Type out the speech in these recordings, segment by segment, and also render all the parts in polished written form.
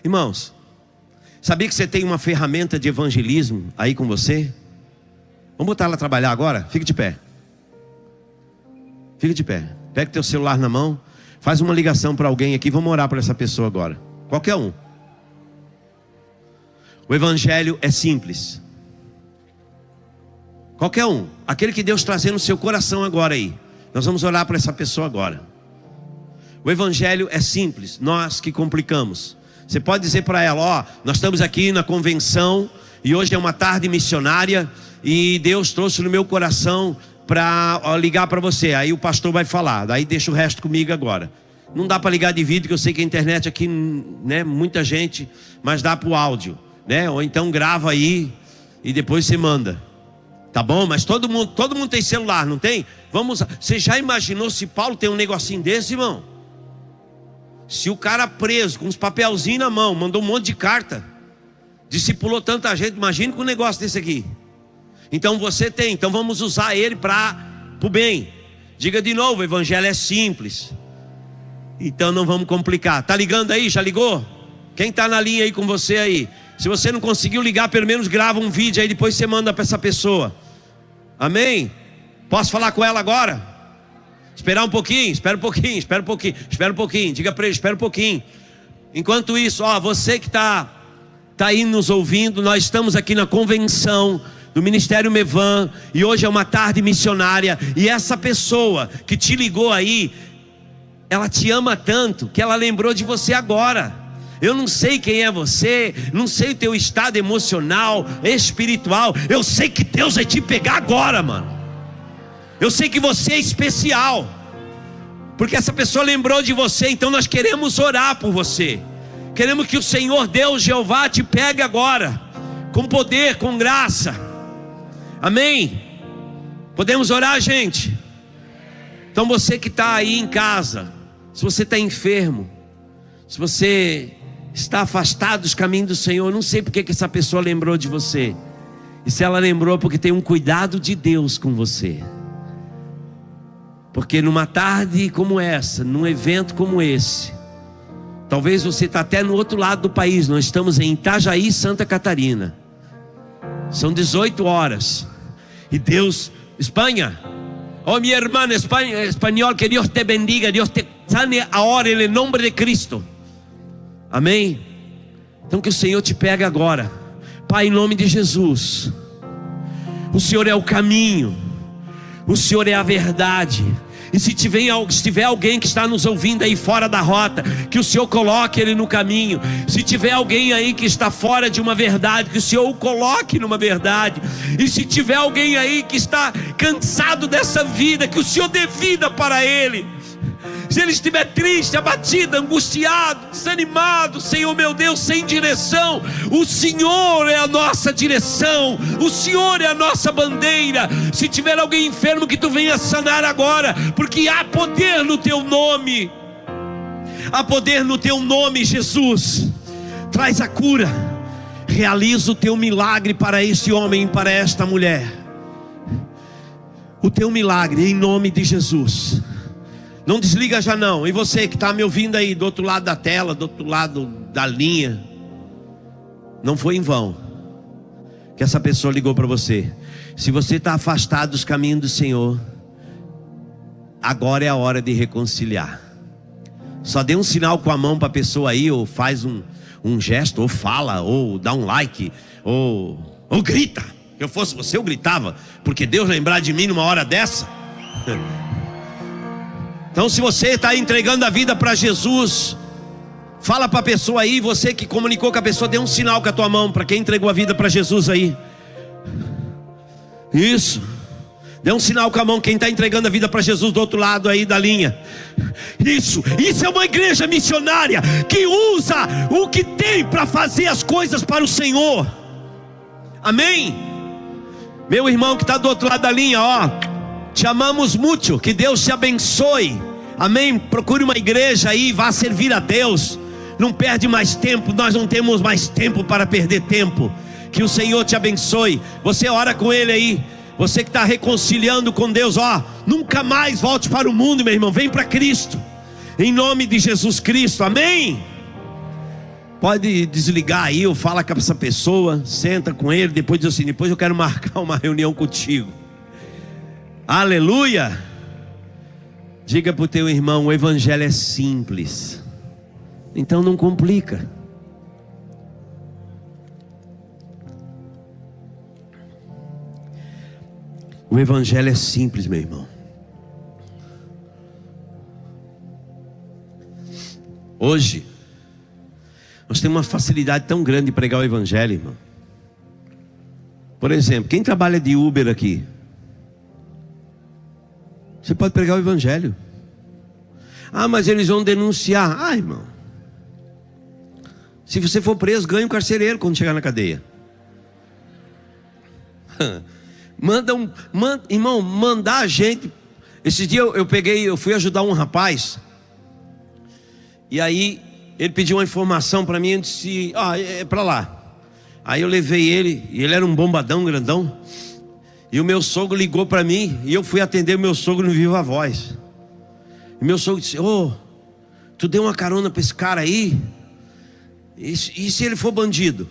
Irmãos, sabia que você tem uma ferramenta de evangelismo aí com você? Vamos botar ela a trabalhar agora? Fique de pé. Fique de pé. Pega o teu celular na mão. Faz uma ligação para alguém aqui. Vamos orar por essa pessoa agora. Qualquer um. O evangelho é simples. Qualquer um. Aquele que Deus trazer no seu coração agora aí. Nós vamos orar por essa pessoa agora. O evangelho é simples. Nós que complicamos. Você pode dizer para ela: ó, nós estamos aqui na convenção e hoje é uma tarde missionária e Deus trouxe no meu coração para ligar para você. Aí o pastor vai falar, daí deixa o resto comigo agora. Não dá para ligar de vídeo, que eu sei que a internet aqui, né, muita gente, mas dá para o áudio, né? Ou então grava aí e depois você manda. Tá bom? Mas todo mundo tem celular, não tem? Vamos. Você já imaginou se Paulo tem um negocinho desse, irmão? Se o cara preso com uns papelzinhos na mão, mandou um monte de carta, discipulou tanta gente, imagine com um negócio desse aqui. Então você tem, então vamos usar ele para o bem. Diga de novo: o evangelho é simples. Então não vamos complicar. Tá ligando aí? Já ligou? Quem tá na linha aí com você aí? Se você não conseguiu ligar, pelo menos grava um vídeo aí, depois você manda para essa pessoa. Amém? Posso falar com ela agora? Esperar um pouquinho, espera um pouquinho, espera um pouquinho, espera um pouquinho. Diga para ele: espera um pouquinho. Enquanto isso, ó, você que tá aí nos ouvindo, nós estamos aqui na convenção do Ministério Mevan, e hoje é uma tarde missionária, e essa pessoa que te ligou aí, ela te ama tanto, que ela lembrou de você agora. Eu não sei quem é você, não sei o teu estado emocional, espiritual, eu sei que Deus vai te pegar agora, mano. Eu sei que você é especial, porque essa pessoa lembrou de você, então nós queremos orar por você. Queremos que o Senhor Deus Jeová te pegue agora, com poder, com graça. Amém? Podemos orar, gente? Então você que está aí em casa, se você está enfermo, se você está afastado dos caminhos do Senhor, eu não sei porque que essa pessoa lembrou de você. E se ela lembrou, porque tem um cuidado de Deus com você. Porque numa tarde como essa, num evento como esse, talvez você está até no outro lado do país. Nós estamos em Itajaí, Santa Catarina. São 18 horas. E Deus, Espanha. Oh, minha irmã, espanhol, que Deus te bendiga, Deus te sane agora, em nome de Cristo. Amém? Então que o Senhor te pegue agora. Pai, em nome de Jesus. O Senhor é o caminho, o Senhor é a verdade. E se tiver alguém que está nos ouvindo aí fora da rota, que o Senhor coloque ele no caminho. Se tiver alguém aí que está fora de uma verdade, que o Senhor o coloque numa verdade. E se tiver alguém aí que está cansado dessa vida, que o Senhor dê vida para ele. Se ele estiver triste, abatido, angustiado, desanimado, Senhor meu Deus, sem direção, o Senhor é a nossa direção, o Senhor é a nossa bandeira. Se tiver alguém enfermo, que tu venha sanar agora, porque há poder no teu nome. Há poder no teu nome, Jesus. Traz a cura, realiza o teu milagre para esse homem e para esta mulher. O teu milagre em nome de Jesus. Não desliga já não. E você que está me ouvindo aí do outro lado da tela, do outro lado da linha, não foi em vão que essa pessoa ligou para você. Se você está afastado dos caminhos do Senhor, agora é a hora de reconciliar. Só dê um sinal com a mão para a pessoa aí, ou faz um gesto, ou fala, ou dá um like, ou grita. Se eu fosse você, eu gritava, porque Deus lembrar de mim numa hora dessa. Então se você está entregando a vida para Jesus, fala para a pessoa aí. Você que comunicou com a pessoa, dê um sinal com a tua mão para quem entregou a vida para Jesus aí. Isso. Dê um sinal com a mão quem está entregando a vida para Jesus do outro lado aí da linha. Isso é uma igreja missionária que usa o que tem para fazer as coisas para o Senhor. Amém? Meu irmão que está do outro lado da linha, ó, te amamos muito, que Deus te abençoe. Amém? Procure uma igreja aí, vá servir a Deus. Não perde mais tempo, nós não temos mais tempo para perder tempo. Que o Senhor te abençoe. Você ora com Ele aí. Você que está reconciliando com Deus, ó, nunca mais volte para o mundo, meu irmão. Vem para Cristo, em nome de Jesus Cristo, amém? pode desligar aí, ou fala com essa pessoa, senta com ele, depois diz assim: depois eu quero marcar uma reunião contigo. Aleluia. Diga para o teu irmão: o evangelho é simples, então não complica. O evangelho é simples, meu irmão. Hoje nós temos uma facilidade tão grande de pregar o evangelho, irmão. Por exemplo, quem trabalha de Uber aqui, você pode pregar o evangelho. Ah, mas eles vão denunciar. Ah, irmão, se você for preso, ganha um carcereiro quando chegar na cadeia. Irmão, mandar a gente. Esses dias eu fui ajudar um rapaz. E aí ele pediu uma informação para mim. Eu disse: é para lá. Aí eu levei ele, e ele era um bombadão, grandão. E o meu sogro ligou para mim, e eu fui atender o meu sogro no Viva Voz. E meu sogro disse: tu deu uma carona para esse cara aí? E se ele for bandido?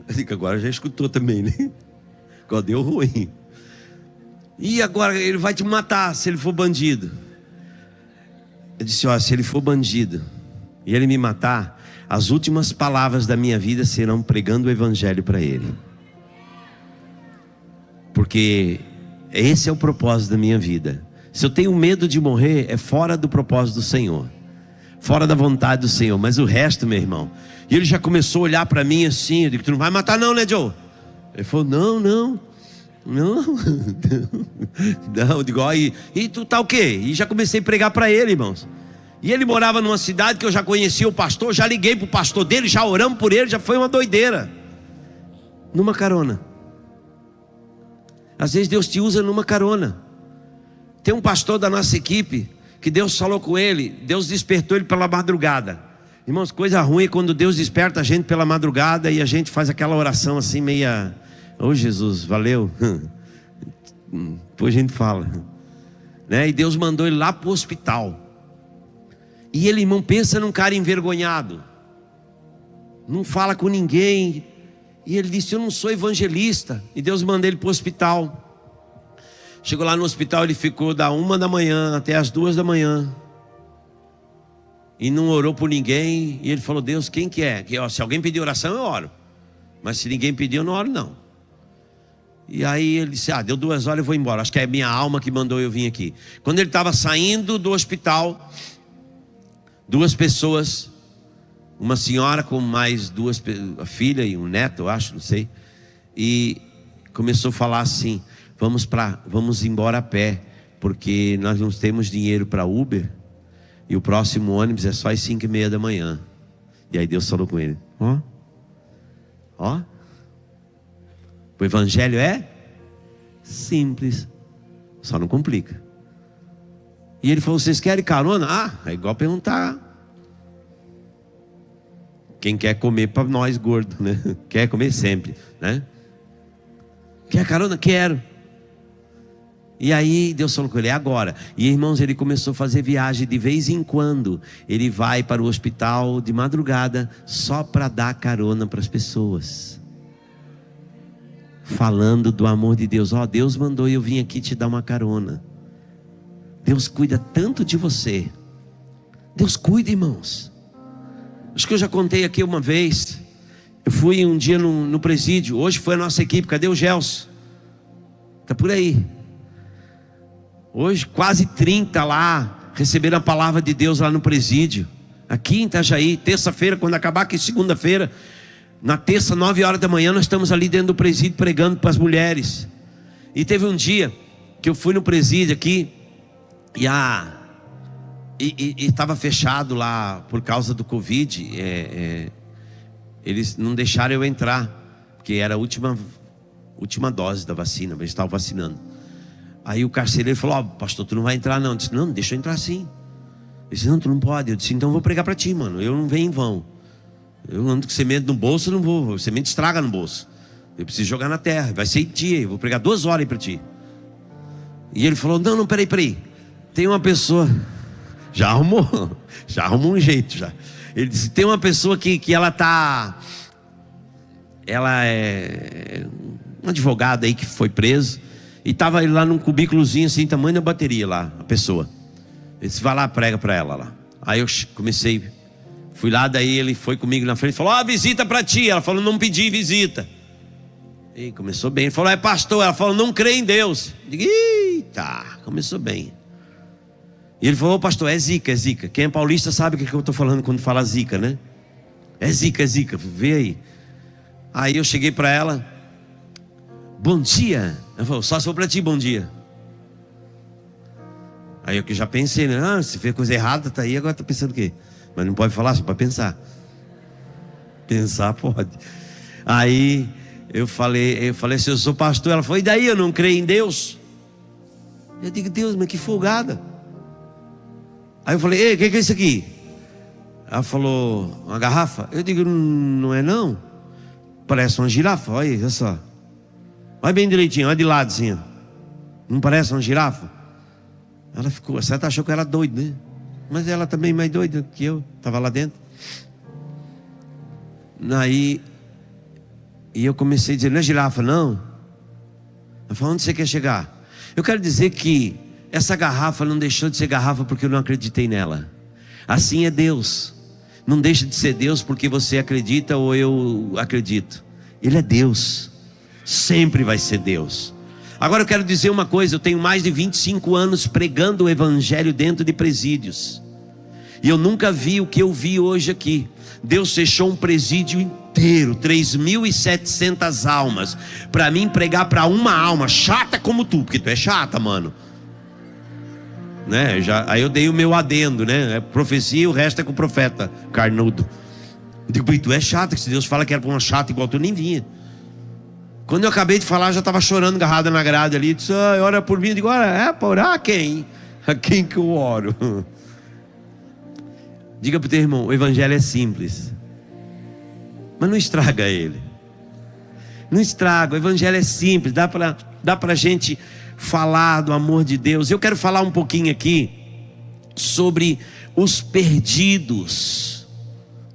Eu digo: agora já escutou também, né? Agora deu ruim. E agora ele vai te matar se ele for bandido. Eu disse: se ele for bandido e ele me matar, as últimas palavras da minha vida serão pregando o evangelho para ele. Porque esse é o propósito da minha vida. Se eu tenho medo de morrer, é fora do propósito do Senhor, fora da vontade do Senhor. Mas o resto, meu irmão. E ele já começou a olhar para mim assim. Eu digo: tu não vai matar não, né, Joe? Ele falou: não. Eu digo: e tu tá o quê? E já comecei a pregar para ele, irmãos. E ele morava numa cidade que eu já conhecia o pastor. Já liguei pro pastor dele, já oramos por ele. Já foi uma doideira. Numa carona. Às vezes Deus te usa numa carona. Tem um pastor da nossa equipe que Deus falou com ele. Deus despertou ele pela madrugada. Irmãos, coisa ruim é quando Deus desperta a gente pela madrugada e a gente faz aquela oração assim meia: ô Jesus, valeu. Depois a gente fala, né? E Deus mandou ele lá para o hospital. E ele, irmão, pensa num cara envergonhado, não fala com ninguém. E ele disse: eu não sou evangelista. E Deus mandou ele para o hospital. Chegou lá no hospital, ele ficou da 1 da manhã até as 2 da manhã. E não orou por ninguém. E ele falou: Deus, quem que é? Se alguém pedir oração, eu oro. Mas se ninguém pedir, eu não oro não. E aí ele disse: deu 2 horas, eu vou embora. Acho que é a minha alma que mandou eu vir aqui. Quando ele estava saindo do hospital, 2 pessoas, uma senhora com mais 2, a filha e um neto, eu acho, não sei. E começou a falar assim: vamos embora a pé, porque nós não temos dinheiro para Uber. E o próximo ônibus é só às 5:30 da manhã. E aí Deus falou com ele: o evangelho é simples, só não complica. E ele falou: vocês querem carona? É igual perguntar: quem quer comer para nós gordos, né? Quer comer sempre, né? Quer carona? Quero. E aí Deus falou com ele: é agora. E irmãos, ele começou a fazer viagem. De vez em quando ele vai para o hospital de madrugada, só para dar carona para as pessoas, falando do amor de Deus. Deus mandou eu vim aqui te dar uma carona. Deus cuida tanto de você. Deus cuida, irmãos. Acho que eu já contei aqui uma vez. Eu fui um dia no presídio. Hoje foi a nossa equipe. Cadê o Gelson? Está por aí. Hoje quase 30 lá receberam a palavra de Deus lá no presídio, aqui em Itajaí. Terça-feira, quando acabar aqui, segunda-feira, na terça, 9 horas da manhã, nós estamos ali dentro do presídio pregando para as mulheres. E teve um dia que eu fui no presídio aqui e estava fechado lá por causa do Covid. Eles não deixaram eu entrar, porque era a última dose da vacina, mas eles estavam vacinando. Aí o carcereiro falou: pastor, tu não vai entrar não. Eu disse: não, deixa eu entrar sim. Ele disse: não, tu não pode. Eu disse: então eu vou pregar para ti, mano. Eu não venho em vão. Eu ando com semente no bolso, eu não vou. Semente estraga no bolso. Eu preciso jogar na terra. Vai ser em ti. Eu vou pregar 2 horas aí para ti. E ele falou: não, peraí. Tem uma pessoa. Já arrumou um jeito já. Ele disse: tem uma pessoa que ela é um advogado aí que foi preso, e estava lá num cubículozinho assim, tamanho da bateria lá, a pessoa. Ele disse: vai lá, prega para ela lá. Aí eu comecei, fui lá, daí ele foi comigo na frente, falou: visita para ti. Ela falou: não pedi visita. E começou bem. Ele falou: é pastor. Ela falou: não crê em Deus. Eu digo: eita, começou bem. E ele falou: pastor, é zica, é zica. Quem é paulista sabe o que eu estou falando quando fala zica, né? É zica, vê aí. Aí eu cheguei para ela: bom dia. Ela falou: só sou para ti, bom dia. Aí eu que já pensei, né? Se fez coisa errada, tá aí, agora tá pensando o quê? Mas não pode falar, só para pensar. Pensar pode. Aí eu falei assim: eu sou pastor. Ela falou: e daí, eu não creio em Deus? Eu digo: Deus, mas que folgada. Aí eu falei: ei, o que é isso aqui? Ela falou: uma garrafa. Eu digo: não é não. Parece uma girafa, olha só. Olha bem direitinho, olha de lado assim, ó. Não parece uma girafa? Ela ficou, a certa achou que eu era doido, né? Mas ela também mais doida que eu, estava lá dentro. Aí, e eu comecei a dizer: não é girafa não. Ela falou: onde você quer chegar? Eu quero dizer que essa garrafa não deixou de ser garrafa porque eu não acreditei nela. Assim é Deus. Não deixa de ser Deus porque você acredita ou eu acredito. Ele é Deus. Sempre vai ser Deus. Agora eu quero dizer uma coisa: eu tenho mais de 25 anos pregando o evangelho dentro de presídios, e eu nunca vi o que eu vi hoje aqui. Deus fechou um presídio inteiro, 3.700 almas, para mim pregar para uma alma chata como tu, porque tu é chata, mano, né? Aí eu dei o meu adendo, né? É profecia e o resto é com o profeta carnudo. Eu digo: tu é chata, que se Deus fala que era para uma chata igual tu, nem vinha. Quando eu acabei de falar, já estava chorando, agarrada na grade ali. Disse: ora por mim. Eu digo: ora, é para orar a quem? A quem que eu oro? Diga para o teu irmão: o evangelho é simples, mas não estraga ele. Não estraga, o evangelho é simples. Dá para a gente falar do amor de Deus. Eu quero falar um pouquinho aqui sobre os perdidos.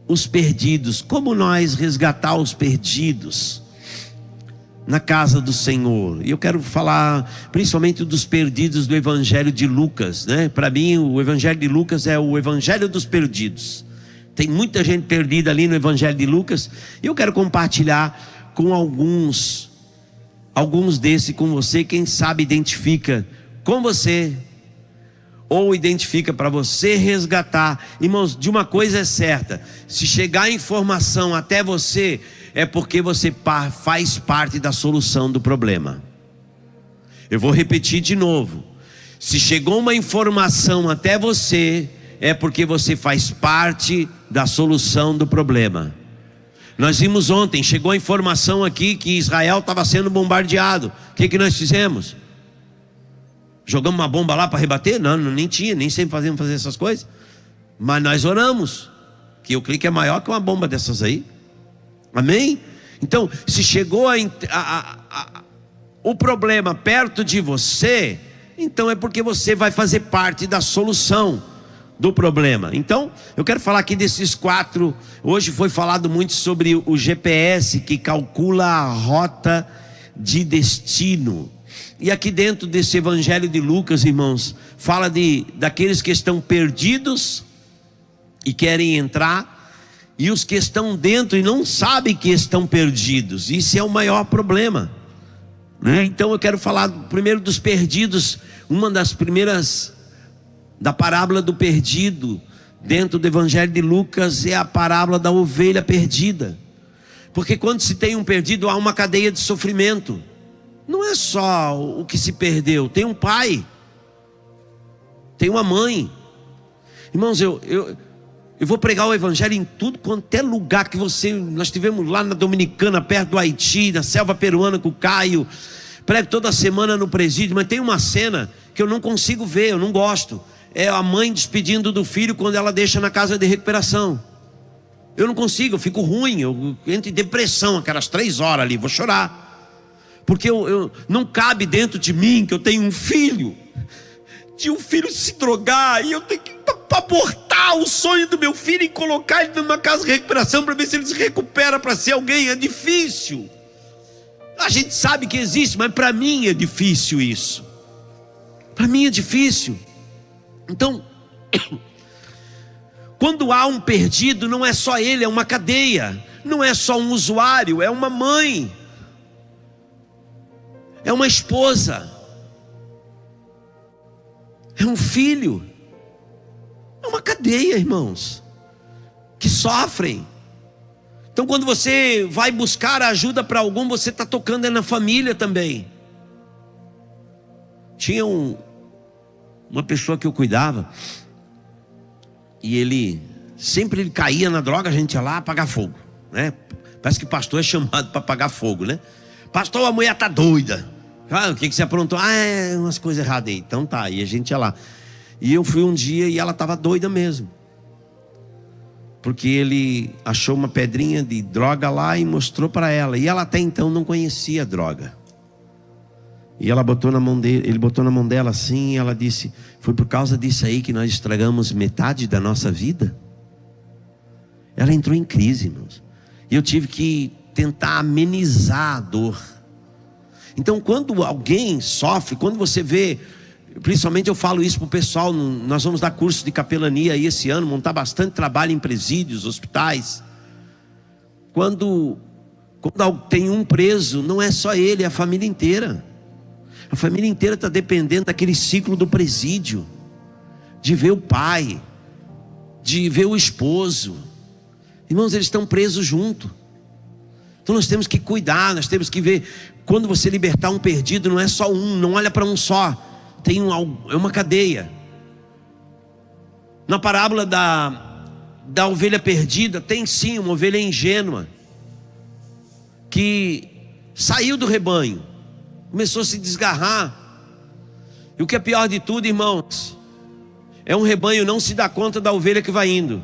Os perdidos, como nós resgatar os perdidos na casa do Senhor. E eu quero falar principalmente dos perdidos do Evangelho de Lucas, né? Para mim o Evangelho de Lucas é o Evangelho dos perdidos. Tem muita gente perdida ali no Evangelho de Lucas, e eu quero compartilhar com alguns desses com você. Quem sabe identifica com você, ou identifica para você resgatar. Irmãos, de uma coisa é certa: se chegar a informação até você, é porque você faz parte da solução do problema. Eu vou repetir de novo: se chegou uma informação até você, é porque você faz parte da solução do problema. Nós vimos ontem, chegou a informação aqui que Israel estava sendo bombardeado. O que nós fizemos? Jogamos uma bomba lá para rebater? Não, nem tinha, nem sempre fazemos fazer essas coisas. Mas nós oramos, que o clique é maior que uma bomba dessas aí. Amém? Então, se chegou o problema perto de você, então é porque você vai fazer parte da solução do problema. Então, eu quero falar aqui desses 4. Hoje foi falado muito sobre o GPS, que calcula a rota de destino. E aqui dentro desse Evangelho de Lucas, irmãos, fala daqueles que estão perdidos e querem entrar, e os que estão dentro e não sabem que estão perdidos. Isso é o maior problema, né? Então eu quero falar primeiro dos perdidos. Uma das primeiras da parábola do perdido dentro do Evangelho de Lucas é a parábola da ovelha perdida. Porque quando se tem um perdido, há uma cadeia de sofrimento. Não é só o que se perdeu, tem um pai, tem uma mãe. Irmãos, eu vou pregar o evangelho em tudo quanto é lugar que nós tivemos lá na Dominicana, perto do Haiti, na selva peruana com o Caio. Prego toda semana no presídio, mas tem uma cena que eu não consigo ver, eu não gosto. É a mãe despedindo do filho quando ela deixa na casa de recuperação. Eu não consigo, eu fico ruim, eu entro em depressão aquelas 3 horas ali, vou chorar. Porque eu não cabe dentro de mim que eu tenho um filho, de um filho se drogar, e eu tenho que para abortar o sonho do meu filho e colocar ele numa casa de recuperação para ver se ele se recupera para ser alguém. É difícil. A gente sabe que existe, mas para mim é difícil isso. Para mim é difícil. Então, quando há um perdido, não é só ele, é uma cadeia. Não é só um usuário, é uma mãe, é uma esposa, é um filho. É uma cadeia, irmãos, que sofrem. Então quando você vai buscar ajuda para algum, você está tocando na família também. Tinha uma pessoa que eu cuidava, e ele caía na droga, a gente ia lá apagar fogo, né? Parece que pastor é chamado para apagar fogo, né? Pastor, a mulher está doida. Ah, o que você aprontou? Ah, é umas coisas erradas aí. Então tá, e a gente ia lá. E eu fui um dia e ela estava doida mesmo, porque ele achou uma pedrinha de droga lá e mostrou para ela. E ela até então não conhecia a droga. E ela botou na mão dele, ele botou na mão dela assim, e ela disse: foi por causa disso aí que nós estragamos metade da nossa vida? Ela entrou em crise, irmãos. E eu tive que tentar amenizar a dor. Então quando alguém sofre, quando você vê, principalmente eu falo isso para o pessoal, nós vamos dar curso de capelania aí esse ano, montar bastante trabalho em presídios, hospitais. Quando tem um preso, não é só ele, é a família inteira. A família inteira está dependendo daquele ciclo do presídio, de ver o pai, de ver o esposo. Irmãos, eles estão presos junto. Então nós temos que cuidar, nós temos que ver. Quando você libertar um perdido, não é só um, não olha para um só. É uma cadeia. Na parábola da ovelha perdida, tem sim uma ovelha ingênua, que saiu do rebanho, começou a se desgarrar. E o que é pior de tudo, irmãos, é um rebanho não se dá conta da ovelha que vai indo.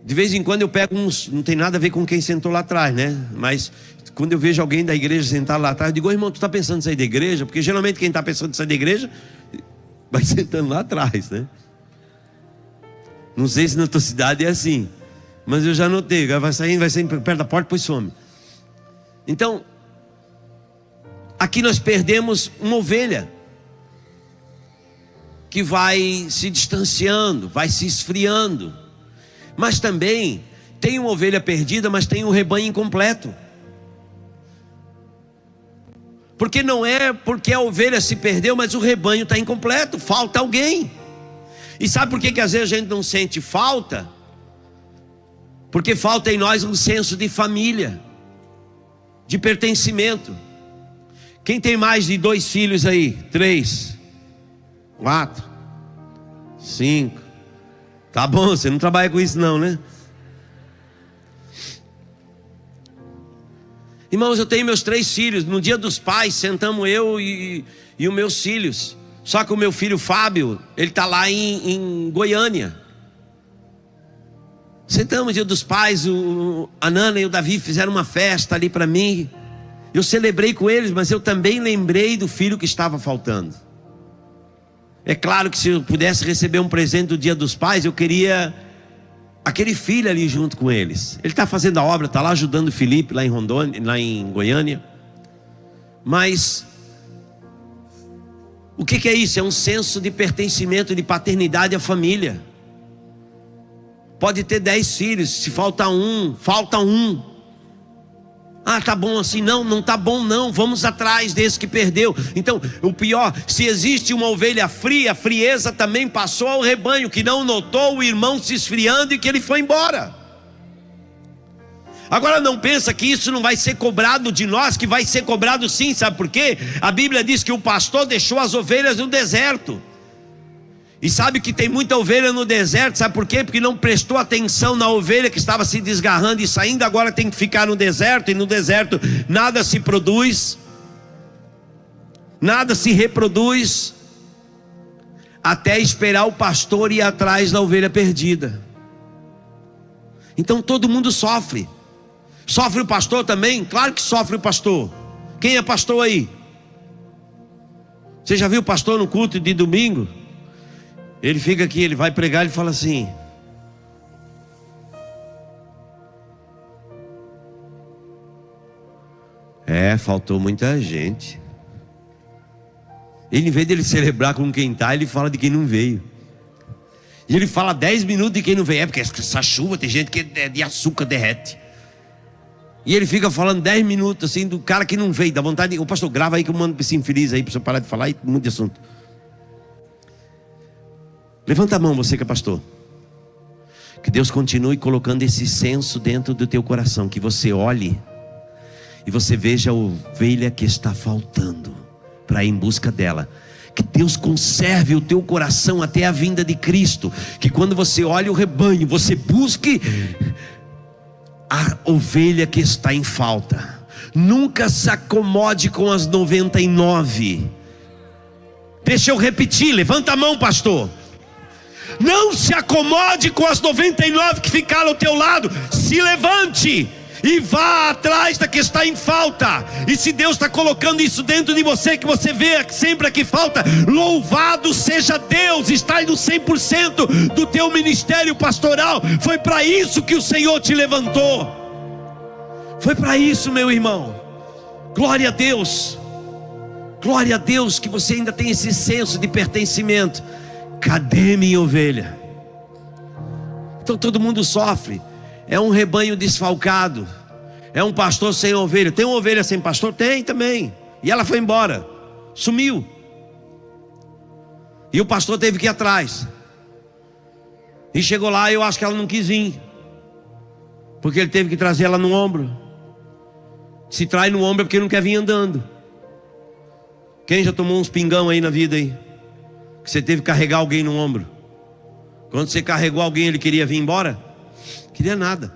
De vez em quando eu pego uns, não tem nada a ver com quem sentou lá atrás, né? Mas quando eu vejo alguém da igreja sentado lá atrás, eu digo: ô irmão, tu está pensando em sair da igreja? Porque geralmente quem está pensando em sair da igreja vai sentando lá atrás, né? Não sei se na tua cidade é assim, mas eu já notei, vai saindo perto da porta, depois some. Então, aqui nós perdemos uma ovelha que vai se distanciando, vai se esfriando. Mas também tem uma ovelha perdida, mas tem um rebanho incompleto. Porque não é porque a ovelha se perdeu, mas o rebanho está incompleto, falta alguém. E sabe por que às vezes a gente não sente falta? Porque falta em nós um senso de família, de pertencimento. Quem tem mais de 2 filhos aí? 3, 4, 5. Tá bom, você não trabalha com isso não, né? Irmãos, eu tenho meus 3 filhos. No dia dos pais, sentamos eu e os meus filhos. Só que o meu filho Fábio, ele está lá em Goiânia. Sentamos no dia dos pais, a Nana e o Davi fizeram uma festa ali para mim. Eu celebrei com eles, mas eu também lembrei do filho que estava faltando. É claro que se eu pudesse receber um presente do dia dos pais, eu queria aquele filho ali junto com eles. Ele está fazendo a obra, está lá ajudando o Felipe lá em Rondônia, lá em Goiânia. Mas o que é isso? É um senso de pertencimento, de paternidade à família. Pode ter 10 filhos, se falta um, falta um. Ah, tá bom assim? Não, não tá bom não, vamos atrás desse que perdeu. Então, o pior, se existe uma ovelha fria, a frieza também passou ao rebanho, que não notou o irmão se esfriando e que ele foi embora. Agora não pensa que isso não vai ser cobrado de nós, que vai ser cobrado sim, sabe por quê? A Bíblia diz que o pastor deixou as ovelhas no deserto. E sabe que tem muita ovelha no deserto, sabe por quê? Porque não prestou atenção na ovelha que estava se desgarrando e saindo, agora tem que ficar no deserto, e no deserto nada se produz, nada se reproduz, até esperar o pastor ir atrás da ovelha perdida. Então todo mundo sofre. Sofre o pastor também? Claro que sofre o pastor. Quem é pastor aí? Você já viu o pastor no culto de domingo? Ele fica aqui, ele vai pregar, ele fala assim: faltou muita gente. Ele, em vez de ele celebrar com quem está, ele fala de quem não veio. E ele fala 10 minutos de quem não veio. Porque essa chuva tem gente que de açúcar derrete. E ele fica falando 10 minutos assim do cara que não veio. Dá vontade de... Ô pastor, grava aí que eu mando para esse infeliz aí, para você parar de falar e muito de assunto. Levanta a mão, você que é pastor. Que Deus continue colocando esse senso dentro do teu coração. Que você olhe e você veja a ovelha que está faltando, para ir em busca dela. Que Deus conserve o teu coração até a vinda de Cristo. Que quando você olha o rebanho, você busque a ovelha que está em falta. Nunca se acomode com as 99. Deixa eu repetir, levanta a mão, pastor. Não se acomode com as 99 que ficaram ao teu lado. Se levante e vá atrás da que está em falta. E se Deus está colocando isso dentro de você, que você vê sempre a que falta, louvado seja Deus. Está no 100% do teu ministério pastoral. Foi para isso que o Senhor te levantou. Foi para isso, meu irmão. Glória a Deus. Glória a Deus que você ainda tem esse senso de pertencimento. Cadê minha ovelha? Então todo mundo sofre. É um rebanho desfalcado. É um pastor sem ovelha. Tem uma ovelha sem pastor? Tem também. E ela foi embora. Sumiu. E o pastor teve que ir atrás. E chegou lá e eu acho que ela não quis vir. Porque ele teve que trazer ela no ombro. Se traz no ombro é porque não quer vir andando. Quem já tomou uns pingão aí na vida aí? Que você teve que carregar alguém no ombro. Quando você carregou alguém, ele queria vir embora? Queria nada.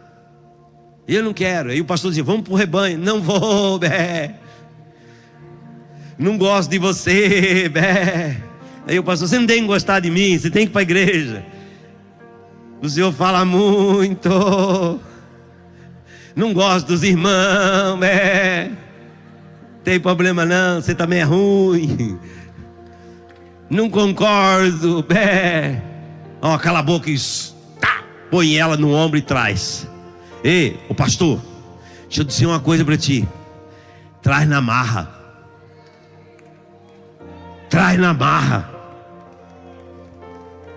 Eu não quero. Aí o pastor dizia: vamos para o rebanho. Não vou, bé. Não gosto de você, bé. Aí o pastor: você não tem que gostar de mim, você tem que ir para a igreja. O senhor fala muito. Não gosto dos irmãos, bé. Tem problema não, você também é ruim. Não concordo, bé. Ó, cala a boca, isso. Põe ela no ombro e traz. Ei, ô pastor, deixa eu dizer uma coisa para ti. Traz na marra. Traz na marra.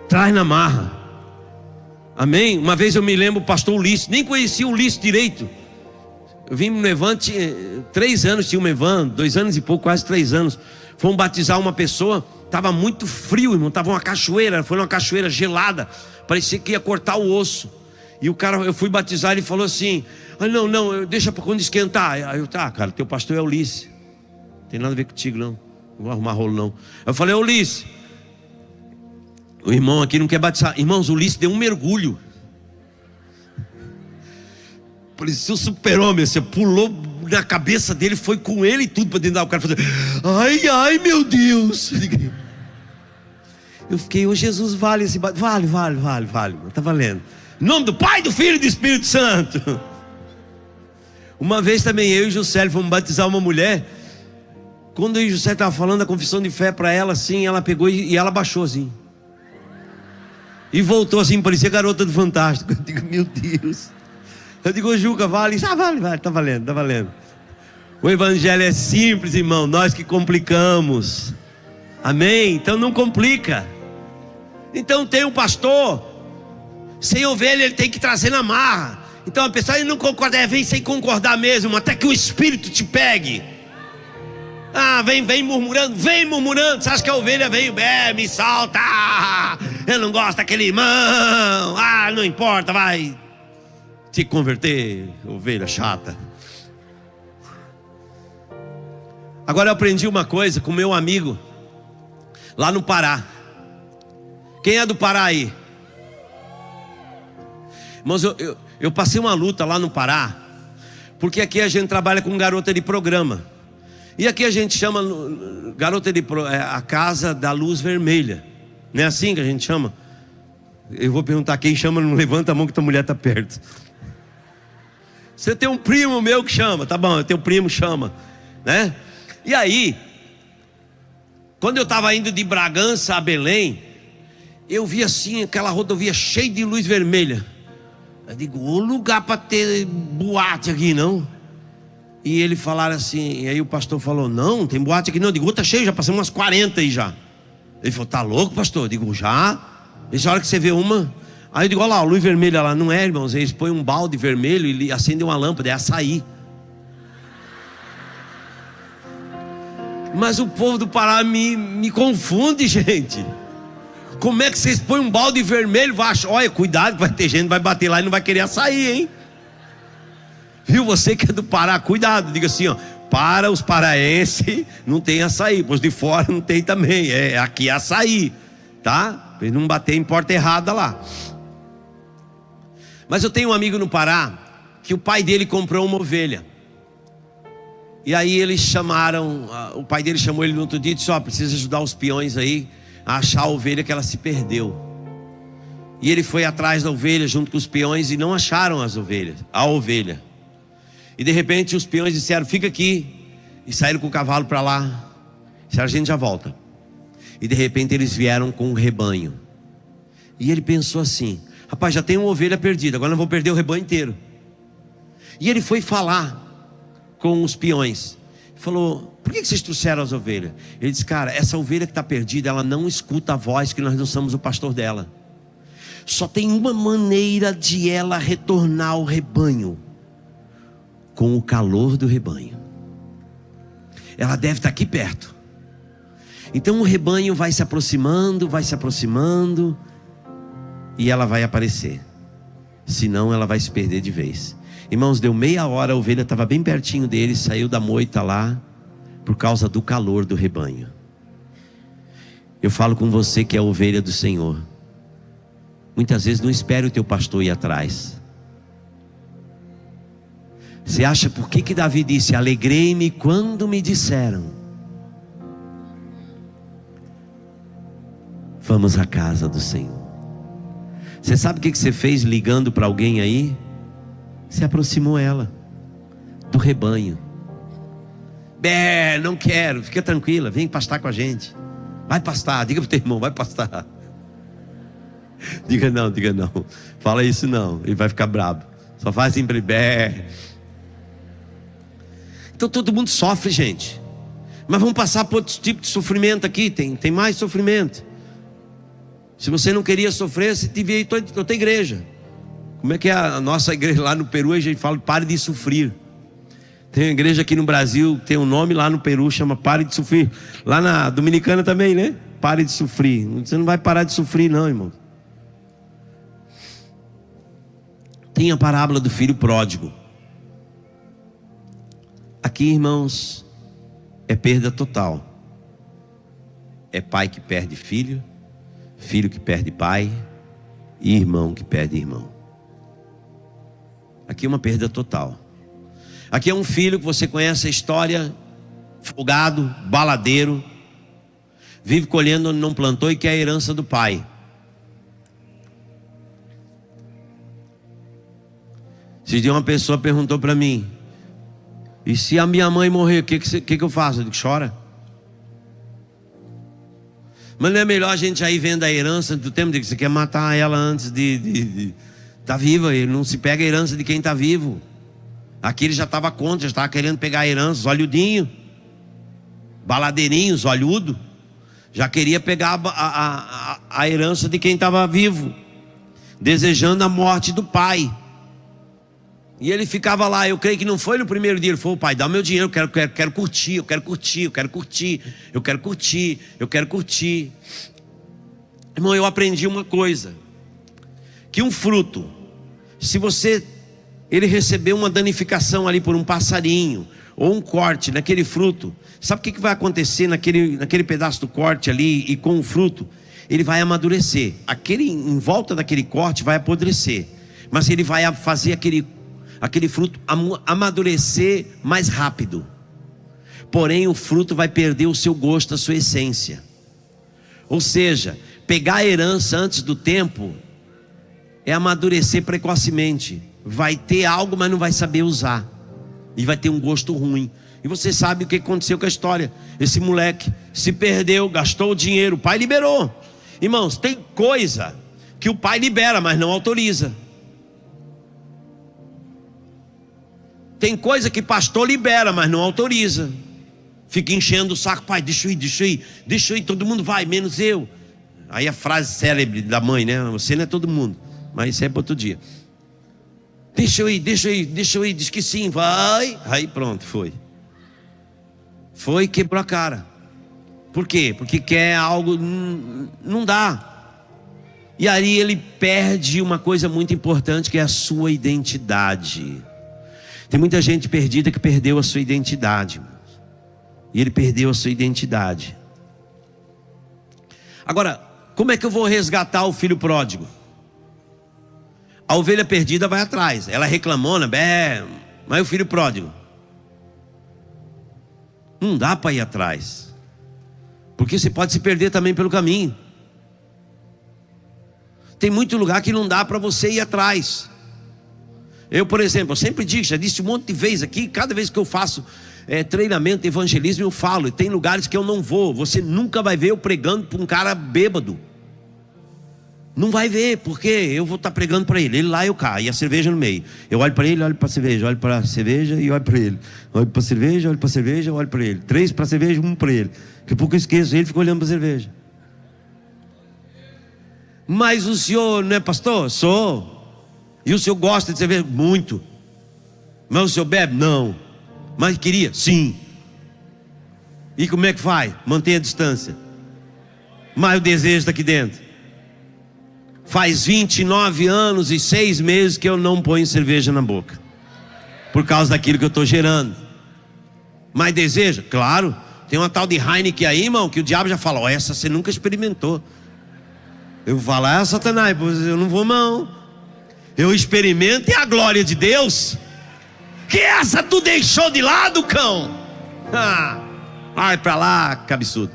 Traz na marra. Amém? Uma vez eu me lembro, o pastor Ulisses, nem conhecia o Ulisses direito. Eu vim no Evan, 3 anos tinha um Evan, 2 anos e pouco, quase 3 anos. Fomos batizar uma pessoa, estava muito frio, irmão, estava uma cachoeira, foi uma cachoeira gelada, parecia que ia cortar o osso. E o cara, eu fui batizar, ele falou assim: não, deixa para quando esquentar. Aí eu: tá, cara, teu pastor é Ulisses, não tem nada a ver contigo não vou arrumar rolo não. Eu falei: Ulisses, o irmão aqui não quer batizar. Irmãos, o Ulisses deu um mergulho. Parecia um super-homem, você pulou na cabeça dele, foi com ele e tudo para dentro da água. O cara falou: ai meu Deus. Eu fiquei: ô Jesus, vale esse vale, tá valendo. Em nome do Pai, do Filho e do Espírito Santo. Uma vez também eu e Juscelio fomos batizar uma mulher. Quando eu e Juscelio estavam falando a confissão de fé para ela, assim, ela pegou e ela baixou assim. E voltou assim, parecia garota do Fantástico. Eu digo: meu Deus. Eu digo: Juca, vale? Vale, tá valendo. O evangelho é simples, irmão, nós que complicamos. Amém? Então não complica. Então tem um pastor sem ovelha, ele tem que trazer na marra. Então a pessoa não concorda, vem sem concordar mesmo, até que o Espírito te pegue. Vem murmurando. Você acha que a ovelha veio, me solta. Eu não gosto daquele irmão. Não importa, vai se converter, ovelha chata. Agora eu aprendi uma coisa com meu amigo lá no Pará. Quem é do Pará aí? Irmãos, eu passei uma luta lá no Pará, porque aqui a gente trabalha com garota de programa. E aqui a gente chama garota de a casa da luz vermelha. Não é assim que a gente chama? Eu vou perguntar: quem chama, não levanta a mão que tua mulher está perto. Você tem um primo meu que chama, tá bom, teu primo chama, né? E aí, quando eu estava indo de Bragança a Belém, eu vi assim, aquela rodovia cheia de luz vermelha. Eu digo, o lugar para ter boate aqui, não? E ele falaram assim, e aí o pastor falou, não, tem boate aqui não. Eu digo, tá cheio, já passamos umas 40 aí já. Ele falou, tá louco, pastor? Eu digo, já? Essa hora que você vê uma. Aí eu digo, olha lá, a luz vermelha lá. Não é, irmãos, eles põem um balde vermelho e acendem uma lâmpada, é açaí. Mas o povo do Pará me confunde, gente. Como é que vocês põem um balde vermelho? Olha, cuidado, vai ter gente que vai bater lá e não vai querer açaí, hein? Viu, você que é do Pará, cuidado. Diga assim, ó, para os paraenses não tem açaí, os de fora não tem também. Aqui é açaí, tá? Para ele não bater em porta errada lá. Mas eu tenho um amigo no Pará que o pai dele comprou uma ovelha. E aí eles chamaram, o pai dele chamou ele no outro dia e disse, ó, precisa ajudar os peões aí a achar a ovelha que ela se perdeu. E ele foi atrás da ovelha junto com os peões e não acharam a ovelha. E de repente os peões disseram, fica aqui. E saíram com o cavalo para lá. Disseram, a gente já volta. E de repente eles vieram com um rebanho. E ele pensou assim, rapaz, já tem uma ovelha perdida, agora não vou perder o rebanho inteiro. E ele foi falar com os peões. Falou, por que vocês trouxeram as ovelhas? Ele disse, cara, essa ovelha que está perdida, ela não escuta a voz, que nós não somos o pastor dela. Só tem uma maneira de ela retornar ao rebanho, com o calor do rebanho. Ela deve estar aqui perto. Então o rebanho vai se aproximando, e ela vai aparecer. Senão ela vai se perder de vez. Irmãos, deu meia hora, a ovelha estava bem pertinho dele, saiu da moita lá, por causa do calor do rebanho. Eu falo com você que é a ovelha do Senhor. Muitas vezes não espere o teu pastor ir atrás. Você acha por que Davi disse, alegrei-me quando me disseram, vamos à casa do Senhor. Você sabe o que você fez ligando para alguém aí? Você aproximou ela do rebanho. Não quero, fica tranquila, vem pastar com a gente. Vai pastar, diga para o teu irmão, vai pastar. Diga não, fala isso não, ele vai ficar bravo. Só faz sempre Então todo mundo sofre, gente. Mas vamos passar por outro tipo de sofrimento aqui, tem mais sofrimento. Se você não queria sofrer, você devia ir para outra igreja. Como é que é a nossa igreja lá no Peru? A gente fala, pare de sofrer. Tem uma igreja aqui no Brasil, tem um nome lá no Peru, chama Pare de Sofrer. Lá na Dominicana também, né? Pare de sofrer. Você não vai parar de sofrer não, irmão. Tem a parábola do filho pródigo. Aqui, irmãos, é perda total. É pai que perde filho, filho que perde pai, e irmão que perde irmão. Aqui é uma perda total. Aqui é um filho que você conhece a história, folgado, baladeiro, vive colhendo onde não plantou e quer a herança do pai. Esse dia uma pessoa perguntou para mim, e se a minha mãe morrer, o que eu faço? Eu digo, chora. Mas não é melhor a gente aí vendo a herança do tempo de que você quer matar ela antes de tá viva? Ele não se pega a herança de quem está vivo. Aqui ele já estava contra, já estava querendo pegar a herança, olhudinho, baladeirinho, olhudo. Já queria pegar a herança de quem estava vivo, desejando a morte do pai. E ele ficava lá, eu creio que não foi no primeiro dia. Ele falou, pai, dá o meu dinheiro, eu quero curtir. Irmão, eu aprendi uma coisa, que um fruto, se ele receber uma danificação ali por um passarinho, ou um corte naquele fruto, sabe o que vai acontecer naquele pedaço do corte ali e com o fruto? Ele vai amadurecer, em volta daquele corte vai apodrecer, mas ele vai fazer aquele fruto amadurecer mais rápido. Porém o fruto vai perder o seu gosto, a sua essência. Ou seja, pegar a herança antes do tempo é amadurecer precocemente. Vai ter algo, mas não vai saber usar, e vai ter um gosto ruim. E você sabe o que aconteceu com a história. Esse moleque se perdeu, gastou o dinheiro, o pai liberou. Irmãos, tem coisa que o pai libera, mas não autoriza. Tem coisa que pastor libera, mas não autoriza. Fica enchendo o saco, pai, deixa eu ir, todo mundo vai, menos eu. Aí a frase célebre da mãe, né? Você não é todo mundo, mas isso é para outro dia. Deixa eu ir, diz que sim, vai. Aí pronto, foi. Foi, quebrou a cara. Por quê? Porque quer algo, não dá. E aí ele perde uma coisa muito importante, que é a sua identidade. Tem muita gente perdida que perdeu a sua identidade. E ele perdeu a sua identidade. Agora, como é que eu vou resgatar o filho pródigo? A ovelha perdida vai atrás. Ela reclamona, mas o filho pródigo não dá para ir atrás, porque você pode se perder também pelo caminho. Tem muito lugar que não dá para você ir atrás. Eu, por exemplo, eu sempre digo, já disse um monte de vezes aqui, cada vez que eu faço treinamento de evangelismo, eu falo, e tem lugares que eu não vou. Você nunca vai ver eu pregando para um cara bêbado. Não vai ver, porque eu vou estar pregando para ele lá eu cá, e a cerveja no meio. Eu olho para ele, olho para a cerveja, olho para a cerveja e olho para ele. Olho para a cerveja, olho para a cerveja, olho para ele. 3 para a cerveja, 1 para ele. Daqui a pouco eu esqueço, ele fica olhando para a cerveja. Mas o senhor não é pastor? Sou. E o senhor gosta de cerveja? Muito. Mas o senhor bebe? Não. Mas queria? Sim. E como é que faz? Mantém a distância. Mas o desejo está aqui dentro. Faz 29 anos e 6 meses que eu não ponho cerveja na boca, por causa daquilo que eu estou gerando. Mas deseja? Claro. Tem uma tal de Heineken aí, irmão, que o diabo já fala, essa você nunca experimentou. Eu vou falar, Satanás, eu não vou não. Eu experimento e a glória de Deus. Que essa tu deixou de lado, cão? Vai pra lá, cabeçudo.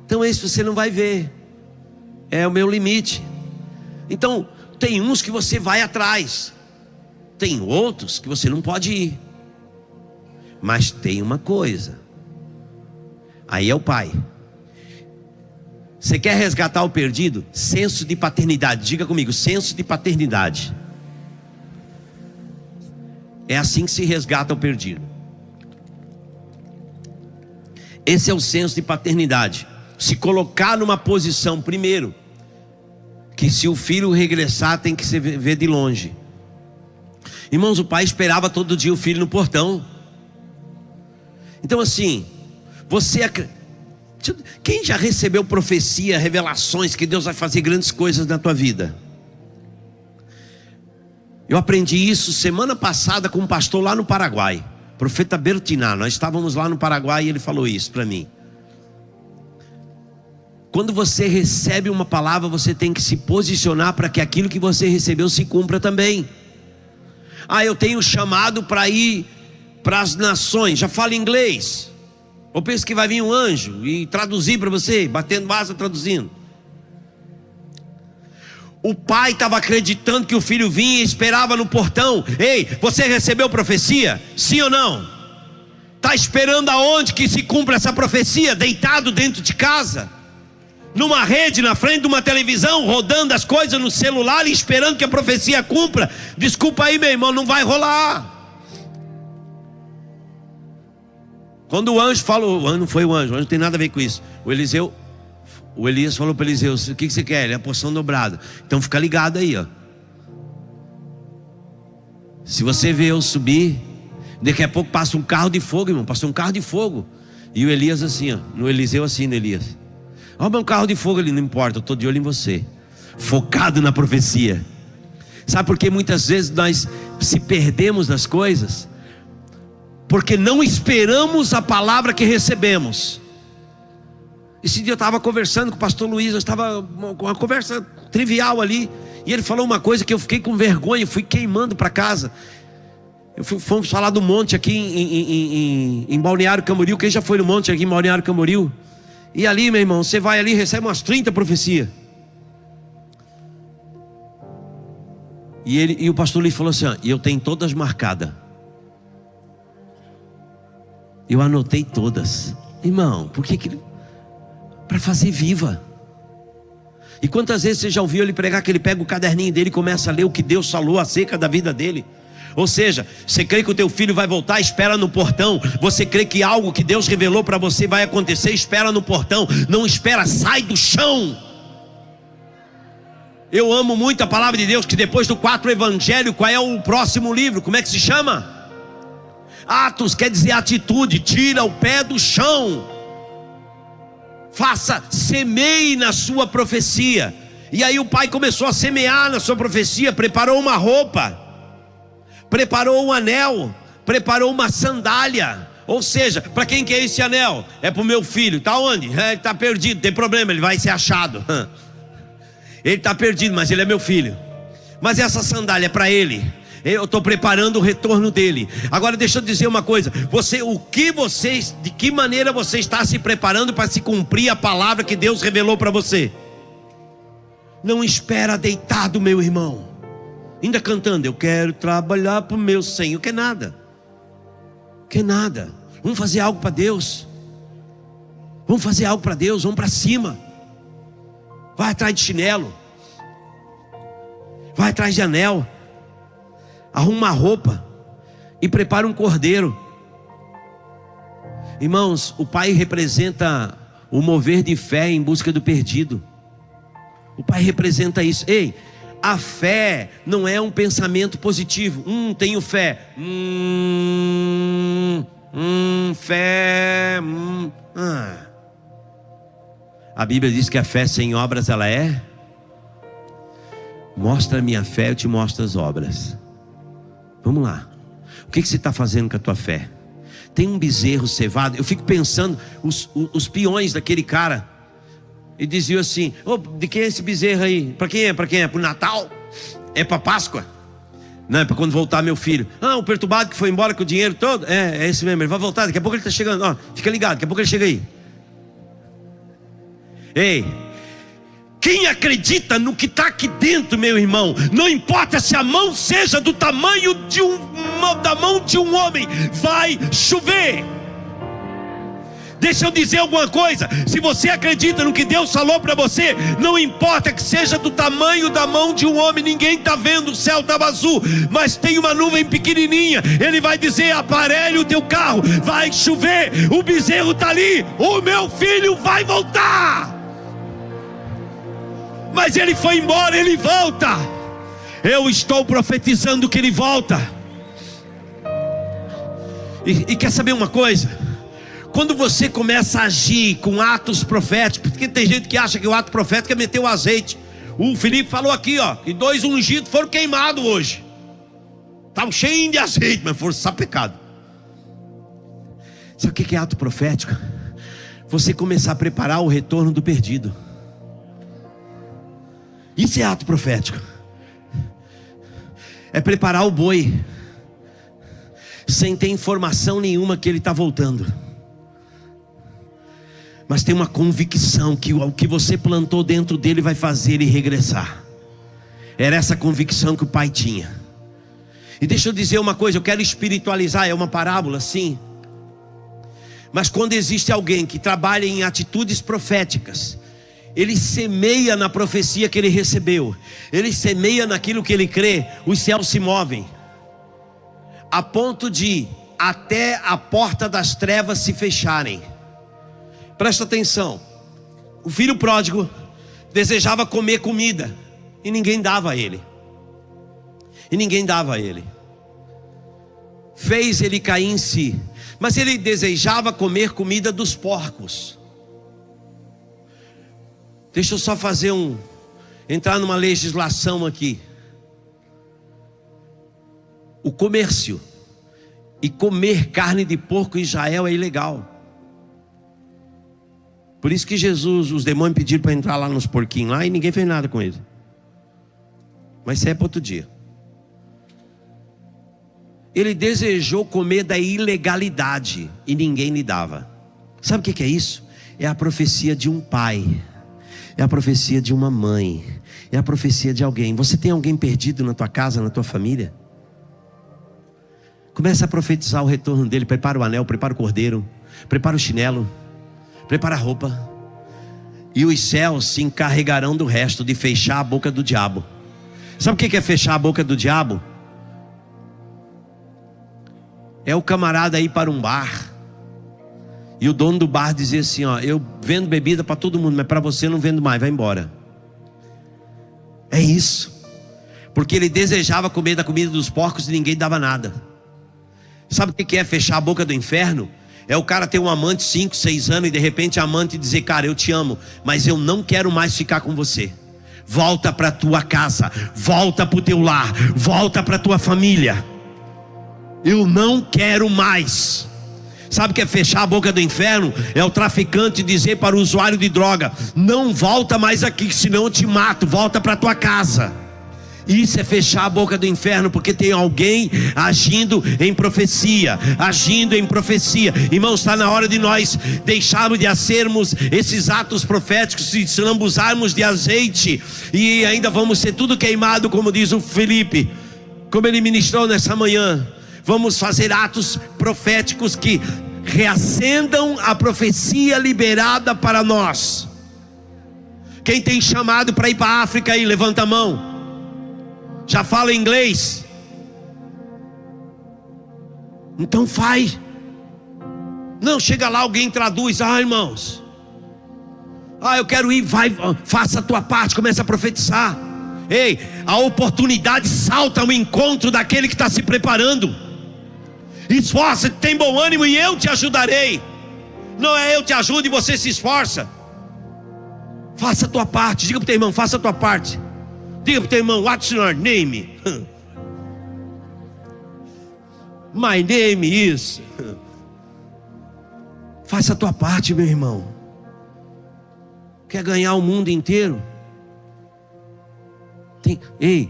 Então esse você não vai ver. É o meu limite. Então tem uns que você vai atrás, tem outros que você não pode ir. Mas tem uma coisa, aí é o pai. Você quer resgatar o perdido? Senso de paternidade. Diga comigo, senso de paternidade. É assim que se resgata o perdido. Esse é o senso de paternidade. Se colocar numa posição, primeiro, que se o filho regressar tem que se ver de longe. Irmãos, o pai esperava todo dia o filho no portão. Então assim, quem já recebeu profecia, revelações que Deus vai fazer grandes coisas na tua vida? Eu aprendi isso semana passada com um pastor lá no Paraguai, profeta Bertiná. Nós estávamos lá no Paraguai e ele falou isso para mim. Quando você recebe uma palavra, você tem que se posicionar para que aquilo que você recebeu se cumpra também. Eu tenho chamado para ir para as nações, já falo inglês. Ou penso que vai vir um anjo e traduzir para você, batendo asa, traduzindo. O pai estava acreditando que o filho vinha e esperava no portão. Ei, você recebeu profecia? Sim ou não? Está esperando aonde que se cumpra essa profecia? Deitado dentro de casa, numa rede, na frente de uma televisão, rodando as coisas no celular e esperando que a profecia cumpra? Desculpa aí, meu irmão, não vai rolar. Quando o anjo falou, não foi o anjo não tem nada a ver com isso. O Elias falou para Eliseu, o que você quer? Ele é a porção dobrada. Então fica ligado aí, ó. Se você vê eu subir, daqui a pouco passa um carro de fogo, irmão. Passou um carro de fogo. E o Elias assim, ó. No Eliseu assim, no Elias. Ó, meu carro de fogo ali, não importa, eu estou de olho em você. Focado na profecia. Sabe por que muitas vezes nós se perdemos nas coisas? Porque não esperamos a palavra que recebemos. Esse dia eu estava conversando com o pastor Luiz, eu estava com uma conversa trivial ali, e ele falou uma coisa que eu fiquei com vergonha, fui queimando para casa. Fomos falar do monte aqui em Balneário Camboriú. Quem já foi no monte aqui em Balneário Camboriú? E ali, meu irmão, você vai ali e recebe umas 30 profecias. E o pastor Luiz falou assim, e eu tenho todas marcadas. Eu anotei todas. Irmão, por que para fazer viva. E quantas vezes você já ouviu ele pregar que ele pega o caderninho dele e começa a ler o que Deus falou acerca da vida dele? Ou seja, você crê que o teu filho vai voltar, espera no portão. Você crê que algo que Deus revelou para você vai acontecer, espera no portão. Não espera, sai do chão. Eu amo muito a palavra de Deus, que depois do 4 evangelho, qual é o próximo livro? Como é que se chama? Atos, quer dizer atitude. Tira o pé do chão. Faça, semeie na sua profecia. E aí o pai começou a semear na sua profecia. Preparou uma roupa, preparou um anel, preparou uma sandália. Ou seja, para quem que é esse anel? É para o meu filho. Está onde? Ele está perdido, não tem problema, ele vai ser achado. Ele está perdido, mas ele é meu filho. Mas essa sandália é para ele. Eu estou preparando o retorno dele. Agora deixa eu dizer uma coisa. De que maneira você está se preparando para se cumprir a palavra que Deus revelou para você? Não espera deitado, meu irmão. Ainda cantando, eu quero trabalhar para o meu Senhor. Que nada. Que nada. Vamos fazer algo para Deus. Vamos fazer algo para Deus, vamos para cima. Vai atrás de chinelo. Vai atrás de anel. Arruma uma roupa e prepara um cordeiro. Irmãos, o pai representa o mover de fé em busca do perdido. O pai representa isso. Ei, a fé não é um pensamento positivo. Tenho fé. Fé. A Bíblia diz que a fé sem obras ela é. Mostra a minha fé, eu te mostro as obras. Vamos lá. O que você está fazendo com a tua fé? Tem um bezerro cevado. Eu fico pensando os peões daquele cara. E diziam assim: de quem é esse bezerro aí? Para quem é? Para quem é? Para o Natal? É para Páscoa? Não, é para quando voltar meu filho. O perturbado que foi embora com o dinheiro todo. É esse mesmo, ele vai voltar, daqui a pouco ele está chegando. Fica ligado, daqui a pouco ele chega aí. Ei, quem acredita no que está aqui dentro, meu irmão, não importa se a mão seja do tamanho da mão de um homem, vai chover. Deixa eu dizer alguma coisa. Se você acredita no que Deus falou para você, não importa que seja do tamanho da mão de um homem. Ninguém está vendo, o céu estava azul, mas tem uma nuvem pequenininha. Ele vai dizer: aparelhe o teu carro, vai chover, o bezerro está ali, o meu filho vai voltar. Mas ele foi embora, ele volta. Eu estou profetizando que ele volta. E quer saber uma coisa? Quando você começa a agir com atos proféticos, porque tem gente que acha que o ato profético é meter o azeite. O Felipe falou aqui, que 2 ungidos foram queimados hoje. Estavam cheios de azeite, mas foram só pecado. Sabe o que é ato profético? Você começar a preparar o retorno do perdido. Isso é ato profético. É preparar o boi sem ter informação nenhuma que ele está voltando, mas tem uma convicção que o que você plantou dentro dele vai fazer ele regressar. Era essa convicção que o pai tinha. E deixa eu dizer uma coisa, eu quero espiritualizar, é uma parábola sim, mas quando existe alguém que trabalha em atitudes proféticas, ele semeia na profecia que ele recebeu, ele semeia naquilo que ele crê, os céus se movem, a ponto de até a porta das trevas se fecharem. Presta atenção, o filho pródigo desejava comer comida, e ninguém dava a ele, fez ele cair em si, mas ele desejava comer comida dos porcos. Deixa eu só entrar numa legislação aqui. O comércio e comer carne de porco em Israel é ilegal. Por isso que os demônios pediram para entrar lá nos porquinhos lá e ninguém fez nada com ele. Mas isso é para outro dia. Ele desejou comer da ilegalidade e ninguém lhe dava. Sabe o que é isso? É a profecia de um pai. É a profecia de uma mãe. É a profecia de alguém. Você tem alguém perdido na tua casa, na tua família? Começa a profetizar o retorno dele. Prepara o anel, prepara o cordeiro, prepara o chinelo, prepara a roupa. e os céus se encarregarão do resto, de fechar a boca do diabo. Sabe o que é fechar a boca do diabo? É o camarada ir para um bar e o dono do bar dizer assim: ó, eu vendo bebida para todo mundo, mas para você não vendo mais, vai embora. É isso. Porque ele desejava comer da comida dos porcos e ninguém dava nada. Sabe o que é fechar a boca do inferno? É o cara ter um amante 5, 6 anos e de repente a amante dizer: cara, eu te amo, mas eu não quero mais ficar com você. Volta para tua casa, volta para o teu lar, volta para tua família. Eu não quero mais. Sabe o que é fechar a boca do inferno? É o traficante dizer para o usuário de droga: não volta mais aqui, senão eu te mato, volta para tua casa. Isso é fechar a boca do inferno, porque tem alguém agindo em profecia, agindo em profecia. Irmãos, está na hora de nós deixarmos de sermos esses atos proféticos, e se lambuzarmos de azeite, e ainda vamos ser tudo queimado, como diz o Felipe, como ele ministrou nessa manhã. Vamos fazer atos proféticos que reacendam a profecia liberada para nós. Quem tem chamado para ir para a África aí, levanta a mão. Já fala inglês? Então faz. Não, chega lá, alguém traduz: irmãos, eu quero ir, vai, faça a tua parte, começa a profetizar. Ei, a oportunidade salta ao encontro daquele que está se preparando. Esforça-te, tem bom ânimo e eu te ajudarei. Não é eu te ajudo e você se esforça. Faça a tua parte. Diga para o teu irmão: faça a tua parte. Diga para o teu irmão: what's your name? My name is. Faça a tua parte, meu irmão. Quer ganhar o mundo inteiro?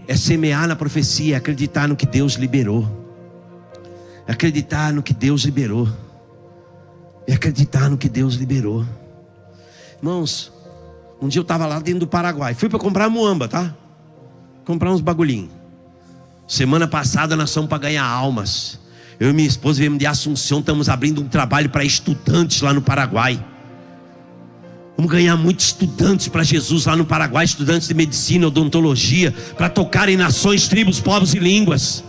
É semear na profecia, é acreditar no que Deus liberou. É acreditar no que Deus liberou. É acreditar no que Deus liberou. Irmãos, um dia eu estava lá dentro do Paraguai. Fui para comprar muamba, tá? Comprar uns bagulhinhos. Semana passada nós fomos para ganhar almas. Eu e minha esposa viemos de Assunção. Estamos abrindo um trabalho para estudantes lá no Paraguai. Vamos ganhar muitos estudantes para Jesus lá no Paraguai. Estudantes de medicina, odontologia, para tocar em nações, tribos, povos e línguas.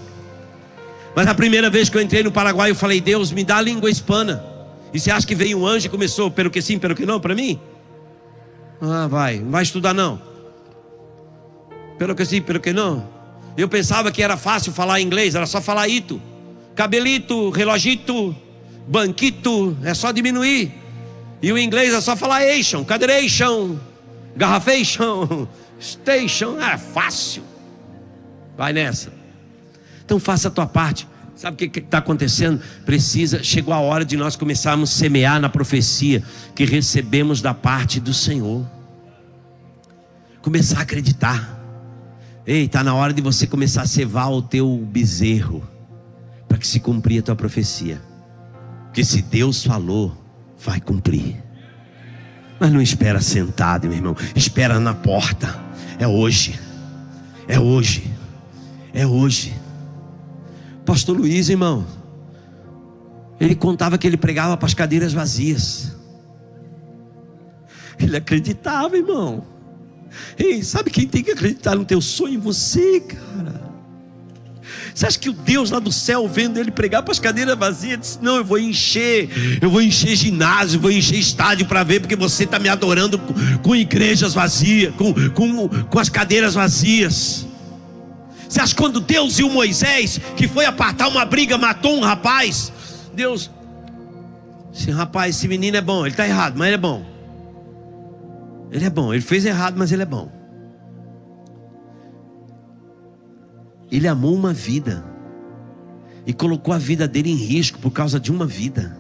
Mas a primeira vez que eu entrei no Paraguai, eu falei: Deus, me dá a língua hispana. E você acha que veio um anjo e começou: pelo que sim, pelo que não, para mim? Não vai estudar não. Pelo que sim, pelo que não. Eu pensava que era fácil falar inglês, era só falar ito, cabelito, relogito, banquito, é só diminuir. E o inglês é só falar ation, caderation, garrafation, station, é fácil. Vai nessa. Então faça a tua parte. Sabe o que está acontecendo? Chegou a hora de nós começarmos a semear na profecia que recebemos da parte do Senhor. Começar a acreditar. Ei, está na hora de você começar a cevar o teu bezerro, para que se cumprir a tua profecia. Porque se Deus falou, vai cumprir. Mas não espera sentado, meu irmão. Espera na porta. É hoje. É hoje. É hoje. Pastor Luiz, irmão, ele contava que ele pregava para as cadeiras vazias. Ele acreditava, irmão. Ei, sabe quem tem que acreditar no teu sonho? Você, cara. Você acha que o Deus lá do céu, vendo ele pregar para as cadeiras vazias, disse: não, eu vou encher ginásio, vou encher estádio para ver, porque você está me adorando com igrejas vazias, com as cadeiras vazias. Você acha que quando Deus e o Moisés, que foi apartar uma briga, matou um rapaz, Deus, rapaz, esse menino é bom, ele está errado, mas ele é bom. Ele é bom, ele fez errado, mas ele é bom. Ele amou uma vida e colocou a vida dele em risco por causa de uma vida.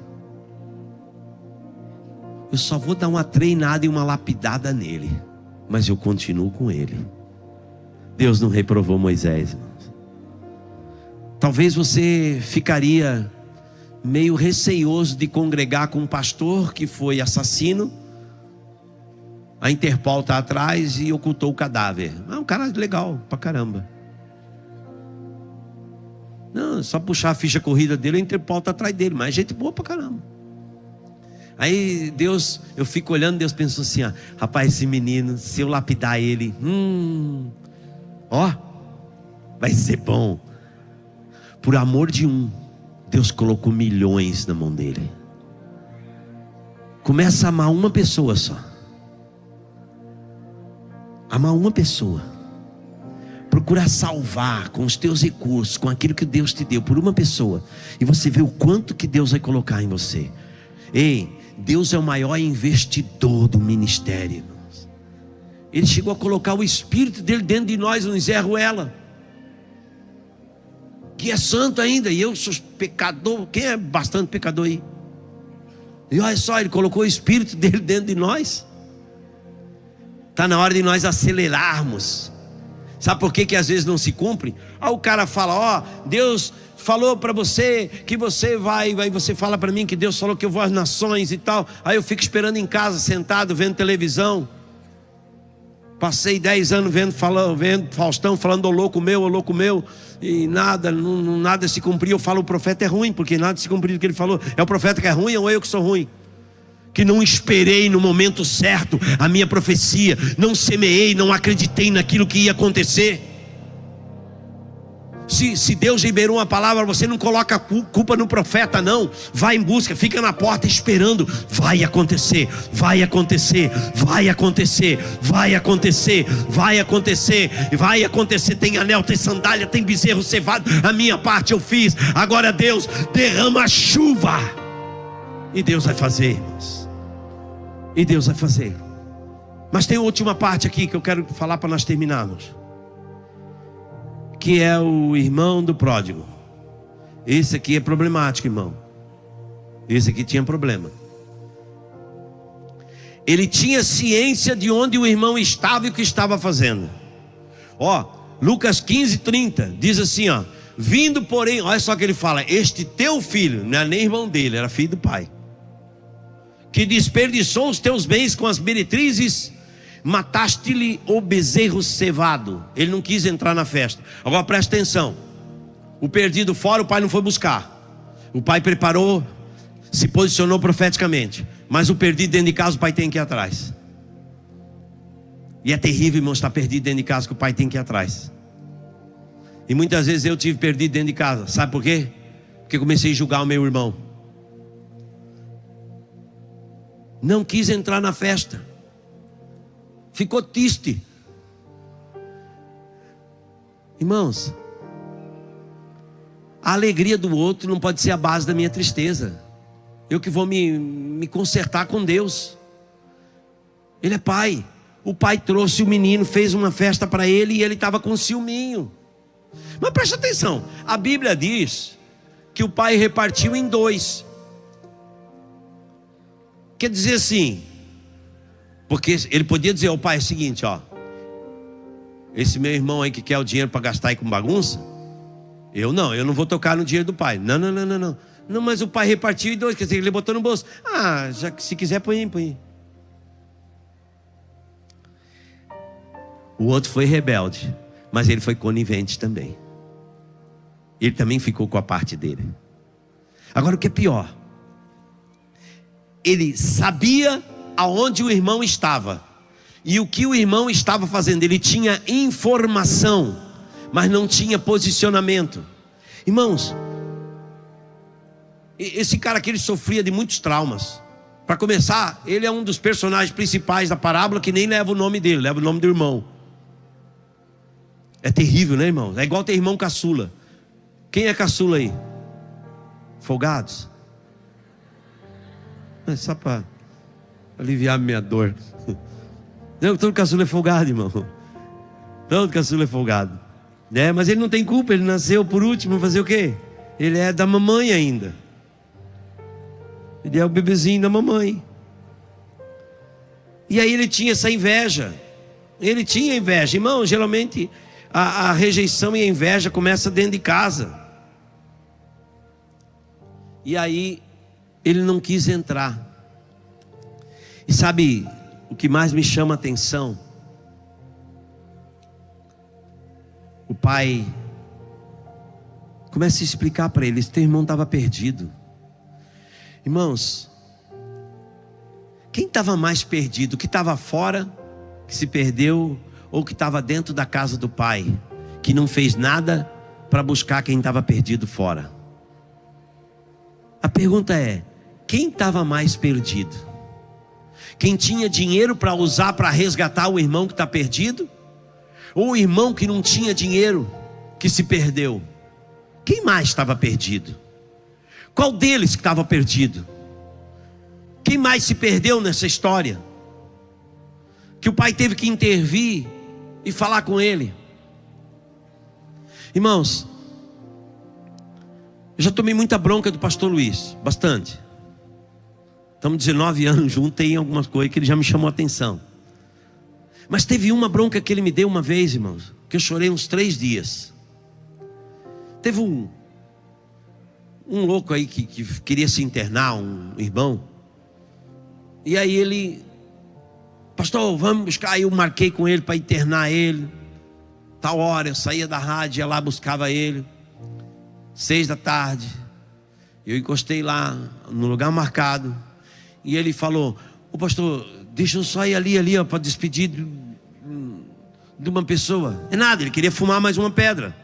Eu só vou dar uma treinada e uma lapidada nele, mas eu continuo com ele. Deus não reprovou Moisés, irmãos. Talvez você ficaria meio receioso de congregar com um pastor que foi assassino. A Interpol está atrás e ocultou o cadáver. Um cara legal pra caramba. Não, só puxar a ficha corrida dele, a Interpol está atrás dele. Mas é gente boa pra caramba. Aí Deus, eu fico olhando, Deus pensou assim, ó, rapaz, esse menino, se eu lapidar ele, ó, vai ser bom. Por amor de um, Deus colocou milhões na mão dele. Começa a amar uma pessoa só. Amar uma pessoa. Procurar salvar com os teus recursos, com aquilo que Deus te deu, por uma pessoa. E você vê o quanto que Deus vai colocar em você. Ei, Deus é o maior investidor do ministério, irmãos. Ele chegou a colocar o Espírito dele dentro de nós, o Zé Ruela, que é santo ainda, e eu sou pecador. Quem é bastante pecador aí? E olha só, ele colocou o Espírito dele dentro de nós. Está na hora de nós acelerarmos. Sabe por que às vezes não se cumpre? O cara fala, ó, Deus falou para você que você vai, aí você fala para mim que Deus falou que eu vou às nações e tal. Aí eu fico esperando em casa, sentado, vendo televisão. Passei 10 anos vendo Faustão falando, ô louco meu, e nada se cumpriu. Eu falo, o profeta é ruim, porque nada se cumpriu do que ele falou. É o profeta que é ruim ou eu que sou ruim? Que não esperei no momento certo a minha profecia, não semeei, não acreditei naquilo que ia acontecer. Se Deus liberou uma palavra, você não coloca culpa no profeta, não. Vai em busca, fica na porta esperando. Vai acontecer, vai acontecer, vai acontecer, vai acontecer, vai acontecer, vai acontecer. Tem anel, tem sandália, tem bezerro cevado. A minha parte eu fiz. Agora Deus derrama a chuva. E Deus vai fazer, irmãos. E Deus vai fazer. Mas tem a última parte aqui que eu quero falar para nós terminarmos, que é o irmão do pródigo. Esse aqui é problemático, irmão. Esse aqui tinha problema. Ele tinha ciência de onde o irmão estava e o que estava fazendo. Lucas 15:30 diz assim, vindo porém, olha só que ele fala, este teu filho, não era nem irmão dele, era filho do pai, que desperdiçou os teus bens com as meretrizes, mataste-lhe o bezerro cevado. Ele não quis entrar na festa. Agora presta atenção, o perdido fora, o pai não foi buscar. O pai preparou, se posicionou profeticamente. Mas o perdido dentro de casa, o pai tem que ir atrás. E é terrível, irmão, estar perdido dentro de casa, que o pai tem que ir atrás. E muitas vezes eu tive perdido dentro de casa. Sabe por quê? Porque comecei a julgar o meu irmão. Não quis entrar na festa. Ficou triste. Irmãos, a alegria do outro não pode ser a base da minha tristeza. Eu que vou me consertar com Deus. Ele é pai. O pai trouxe o menino, fez uma festa para ele e ele estava com ciúminho. Mas presta atenção, a Bíblia diz que o pai repartiu em 2. Quer dizer assim, porque ele podia dizer ao pai o seguinte, esse meu irmão aí que quer o dinheiro para gastar aí com bagunça, eu não vou tocar no dinheiro do pai. Não, mas o pai repartiu em 2, quer dizer, ele botou no bolso. Já que se quiser põe aí. O outro foi rebelde, mas ele foi conivente também. Ele também ficou com a parte dele. Agora o que é pior, ele sabia aonde o irmão estava e o que o irmão estava fazendo. Ele tinha informação, mas não tinha posicionamento. Irmãos, esse cara aqui, ele sofria de muitos traumas. Para começar, ele é um dos personagens principais da parábola que nem leva o nome dele, leva o nome do irmão. É terrível, né, irmão? É igual ter irmão caçula. Quem é caçula aí? Folgados? É só para aliviar minha dor. Não, todo caçula é folgado, irmão. Todo caçula é folgado, né? Mas ele não tem culpa, ele nasceu por último. Fazer o quê? Ele é da mamãe ainda. Ele é o bebezinho da mamãe. E aí ele tinha essa inveja. Ele tinha inveja. Irmão, geralmente a rejeição e a inveja começa dentro de casa. E aí ele não quis entrar. E sabe o que mais me chama a atenção? O pai começa a explicar para ele: esse teu irmão estava perdido. Irmãos, Quem estava mais perdido? Que estava fora, que se perdeu, ou que estava dentro da casa do pai, que não fez nada para buscar quem estava perdido fora? A pergunta é: quem estava mais perdido? Quem tinha dinheiro para usar para resgatar o irmão que está perdido? Ou o irmão que não tinha dinheiro, que se perdeu? Quem mais estava perdido? Qual deles que estava perdido? Quem mais se perdeu nessa história? Que o pai teve que intervir e falar com ele. Irmãos, eu já tomei muita bronca do pastor Luiz, bastante. Estamos 19 anos juntos, tem algumas coisas que ele já me chamou a atenção. Mas teve uma bronca que ele me deu uma vez, irmãos, que eu chorei uns 3 dias. Teve um louco aí que queria se internar, um irmão. E aí ele: pastor, vamos buscar. Aí eu marquei com ele para internar ele. Tal hora eu saía da rádio, ia lá, buscava ele. 6 da tarde. Eu encostei lá no lugar marcado. E ele falou: ô pastor, deixa eu só ir ali ó, para despedir de uma pessoa. É nada, ele queria fumar mais uma pedra.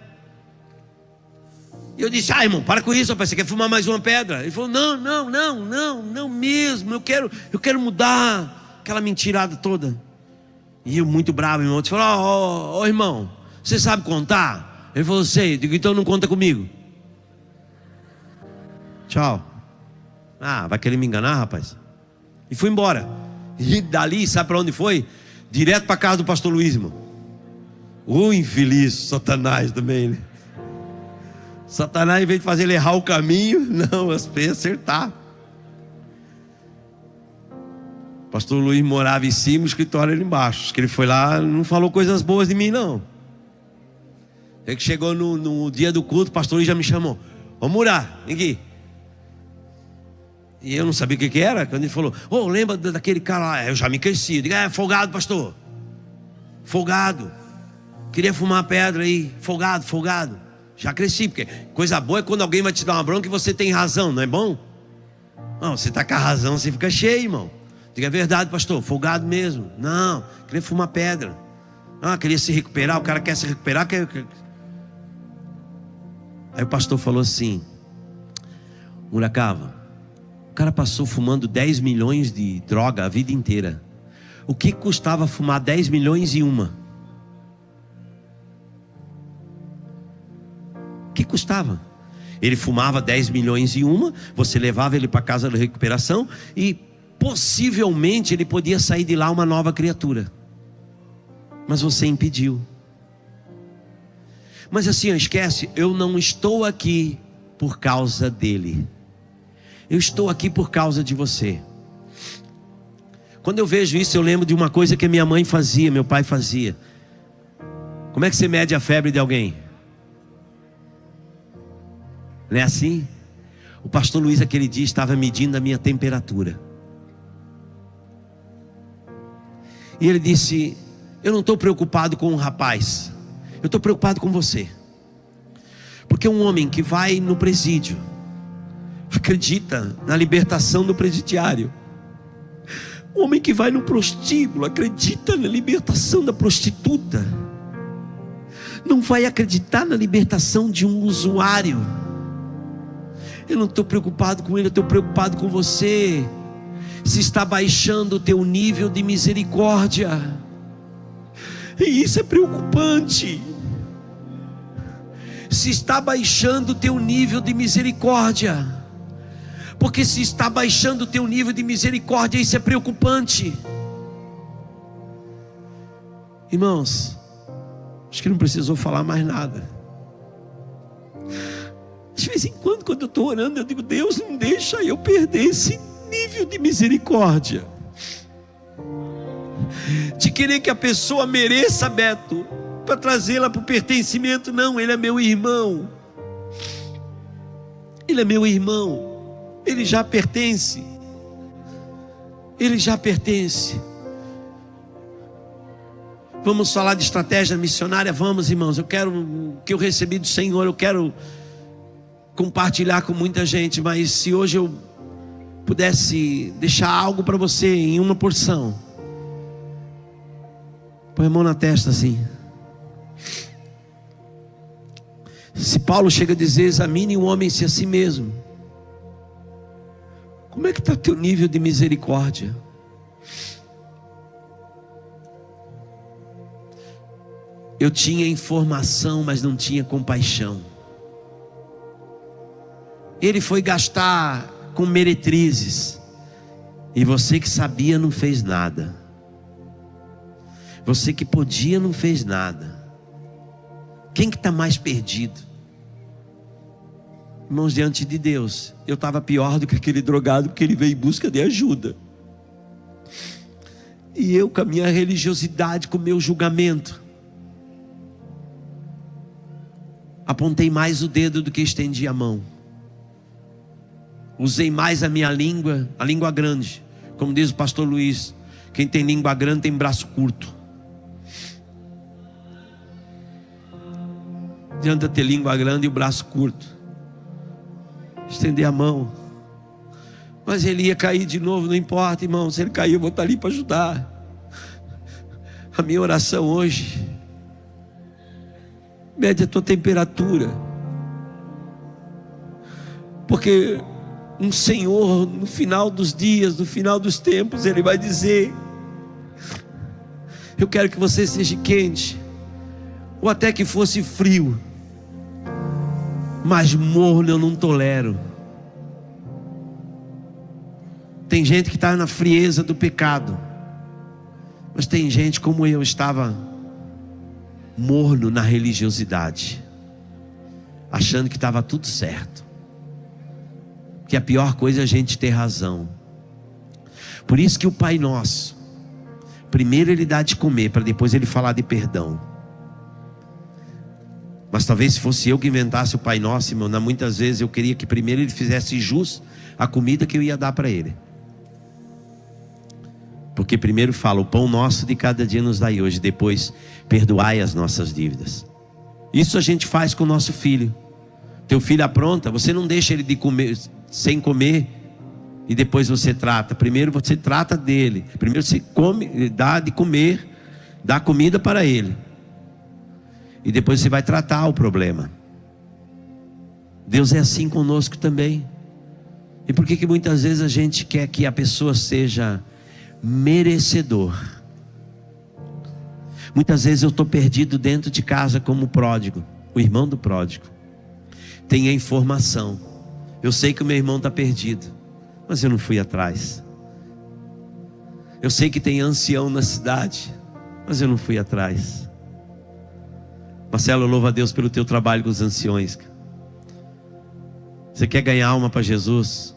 E eu disse: ah, irmão, para com isso, rapaz, você quer fumar mais uma pedra? Ele falou: não mesmo, eu quero mudar. Aquela mentirada toda. E eu muito bravo, irmão, disse: ó irmão, você sabe contar? Ele falou: sei. Eu digo: então não conta comigo. Tchau. Ah, vai querer me enganar, rapaz? E fui embora. E dali, sabe para onde foi? Direto para casa do pastor Luiz, irmão. O infeliz, Satanás também, né? Satanás, em vez de fazer ele errar o caminho, não, fez acertar. O pastor Luiz morava em cima, o escritório era embaixo. Acho que ele foi lá, não falou coisas boas de mim, não. Ele que chegou no dia do culto, o pastor Luiz já me chamou: ô Murá, vem aqui. E eu não sabia o que era. Quando ele falou: ô, lembra daquele cara lá? Eu já me cresci. Eu digo: é, folgado, pastor. Folgado. Queria fumar pedra aí. Folgado. Já cresci, porque coisa boa é quando alguém vai te dar uma bronca e você tem razão, não é bom? Não, você está com a razão, você fica cheio, irmão. Diga: é verdade, pastor, folgado mesmo. Não, queria fumar pedra. Ah, queria se recuperar, o cara quer se recuperar. Aí o pastor falou assim: Muracava, o cara passou fumando 10 milhões de droga a vida inteira. O que custava fumar 10 milhões e uma? O que custava? Ele fumava 10 milhões e uma, você levava ele para a casa de recuperação e possivelmente ele podia sair de lá uma nova criatura. Mas você impediu. Mas assim, esquece, eu não estou aqui por causa dele. Eu estou aqui por causa de você. Quando eu vejo isso, eu lembro de uma coisa que minha mãe fazia, meu pai fazia. Como é que você mede a febre de alguém? Não é assim? O pastor Luiz aquele dia estava medindo a minha temperatura. E ele disse: eu não estou preocupado com o rapaz, eu estou preocupado com você. Porque um homem que vai no presídio acredita na libertação do presidiário. Um homem que vai no prostíbulo acredita na libertação da prostituta. Não vai acreditar na libertação de um usuário. Eu não estou preocupado com ele, eu estou preocupado com você. Se está baixando o teu nível de misericórdia. E isso é preocupante. Se está baixando o teu nível de misericórdia. Porque se está baixando o teu nível de misericórdia, isso é preocupante. Irmãos, acho que não precisou falar mais nada. De vez em quando eu estou orando, eu digo: Deus, não deixa eu perder esse nível de misericórdia. De querer que a pessoa mereça, Beto, para trazê-la para o pertencimento. Não, ele é meu irmão. Ele é meu irmão. Ele já pertence. Ele já pertence. Vamos falar de estratégia missionária? Vamos, irmãos. Eu quero o que eu recebi do Senhor. Eu quero compartilhar com muita gente. Mas se hoje eu pudesse deixar algo para você em uma porção. Põe a mão na testa assim. Se Paulo chega a dizer: examine o homem-se a si mesmo, como é que está teu nível de misericórdia? Eu tinha informação, mas não tinha compaixão. Ele foi gastar com meretrizes, e você que sabia não fez nada. Você que podia não fez nada. Quem que está mais perdido? Irmãos, diante de Deus, eu estava pior do que aquele drogado, porque ele veio em busca de ajuda. E eu, com a minha religiosidade, com o meu julgamento, apontei mais o dedo do que estendi a mão. Usei mais a minha língua, a língua grande. Como diz o pastor Luiz, quem tem língua grande tem braço curto. Não adianta ter língua grande e o braço curto. Estender a mão. Mas ele ia cair de novo, não importa, irmão. Se ele cair, eu vou estar ali para ajudar. A minha oração hoje: mede a tua temperatura, porque um Senhor, no final dos dias, no final dos tempos, Ele vai dizer: eu quero que você seja quente, ou até que fosse frio, mas morno eu não tolero. Tem gente que está na frieza do pecado, mas tem gente como eu, estava morno na religiosidade, achando que estava tudo certo. Que a pior coisa é a gente ter razão. Por isso que o Pai Nosso, primeiro Ele dá de comer, para depois Ele falar de perdão. Mas talvez se fosse eu que inventasse o Pai Nosso, irmão, muitas vezes eu queria que primeiro Ele fizesse jus à comida que eu ia dar para Ele. Porque primeiro fala: o pão nosso de cada dia nos dai hoje. Depois: perdoai as nossas dívidas. Isso a gente faz com o nosso filho. Teu filho apronta, você não deixa ele de comer, sem comer, e depois você trata. Primeiro você trata dele. Primeiro você come, dá de comer, dá comida para ele, e depois você vai tratar o problema. Deus é assim conosco também. E por que muitas vezes a gente quer que a pessoa seja merecedor? Muitas vezes eu estou perdido dentro de casa como o pródigo, o irmão do pródigo. Tem a informação, eu sei que o meu irmão está perdido, mas eu não fui atrás. Eu sei que tem ancião na cidade, mas eu não fui atrás. Marcelo, louva a Deus pelo teu trabalho com os anciões. Você quer ganhar alma para Jesus?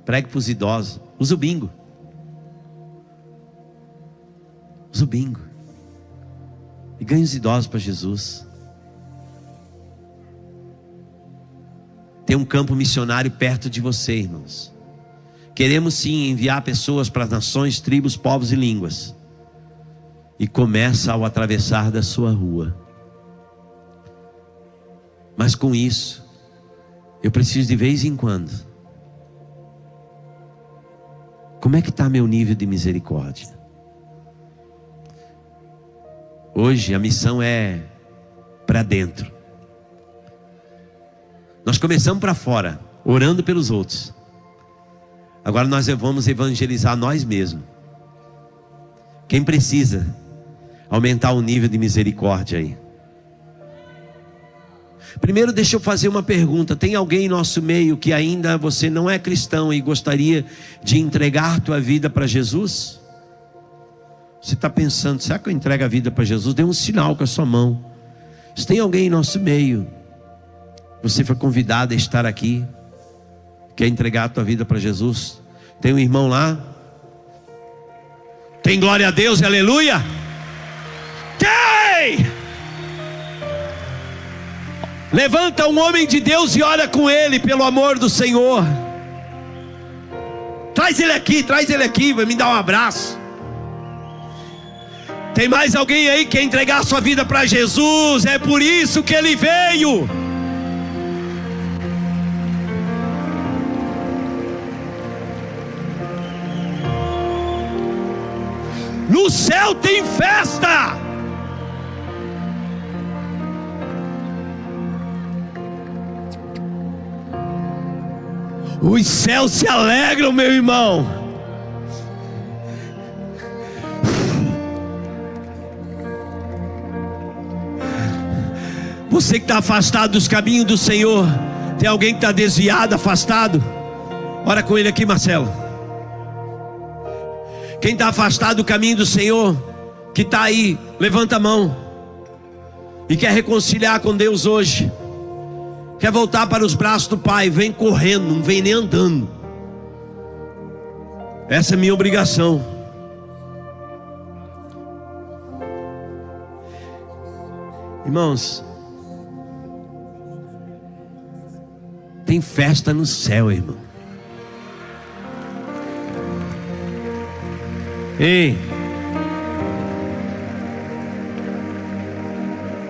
Pregue para os idosos. Usa o bingo. Usa o bingo. E ganhe os idosos para Jesus. Tem um campo missionário perto de você, irmãos. Queremos sim enviar pessoas para as nações, tribos, povos e línguas. E começa ao atravessar da sua rua. Mas com isso, eu preciso de vez em quando. Como é que está meu nível de misericórdia? Hoje a missão é para dentro. Nós começamos para fora, orando pelos outros. Agora nós vamos evangelizar nós mesmos. Quem precisa aumentar o nível de misericórdia aí? Primeiro deixa eu fazer uma pergunta. Tem alguém em nosso meio que ainda você não é cristão e gostaria de entregar tua vida para Jesus? Você está pensando: será que eu entrego a vida para Jesus? Dê um sinal com a sua mão. Se tem alguém em nosso meio, você foi convidado a estar aqui, quer entregar a tua vida para Jesus? Tem um irmão lá? Tem glória a Deus e aleluia? Tem! Levanta um homem de Deus e ora com ele, pelo amor do Senhor. Traz ele aqui, vai me dar um abraço. Tem mais alguém aí que quer entregar a sua vida para Jesus? É por isso que ele veio. No céu tem festa. Os céus se alegram, meu irmão. Você que está afastado dos caminhos do Senhor, tem alguém que está desviado, afastado? Ora com ele aqui, Marcelo. Quem está afastado do caminho do Senhor, que está aí, levanta a mão e quer reconciliar com Deus hoje, quer voltar para os braços do Pai. Vem correndo, não vem nem andando. Essa é minha obrigação. Irmãos, tem festa no céu, irmão. Ei,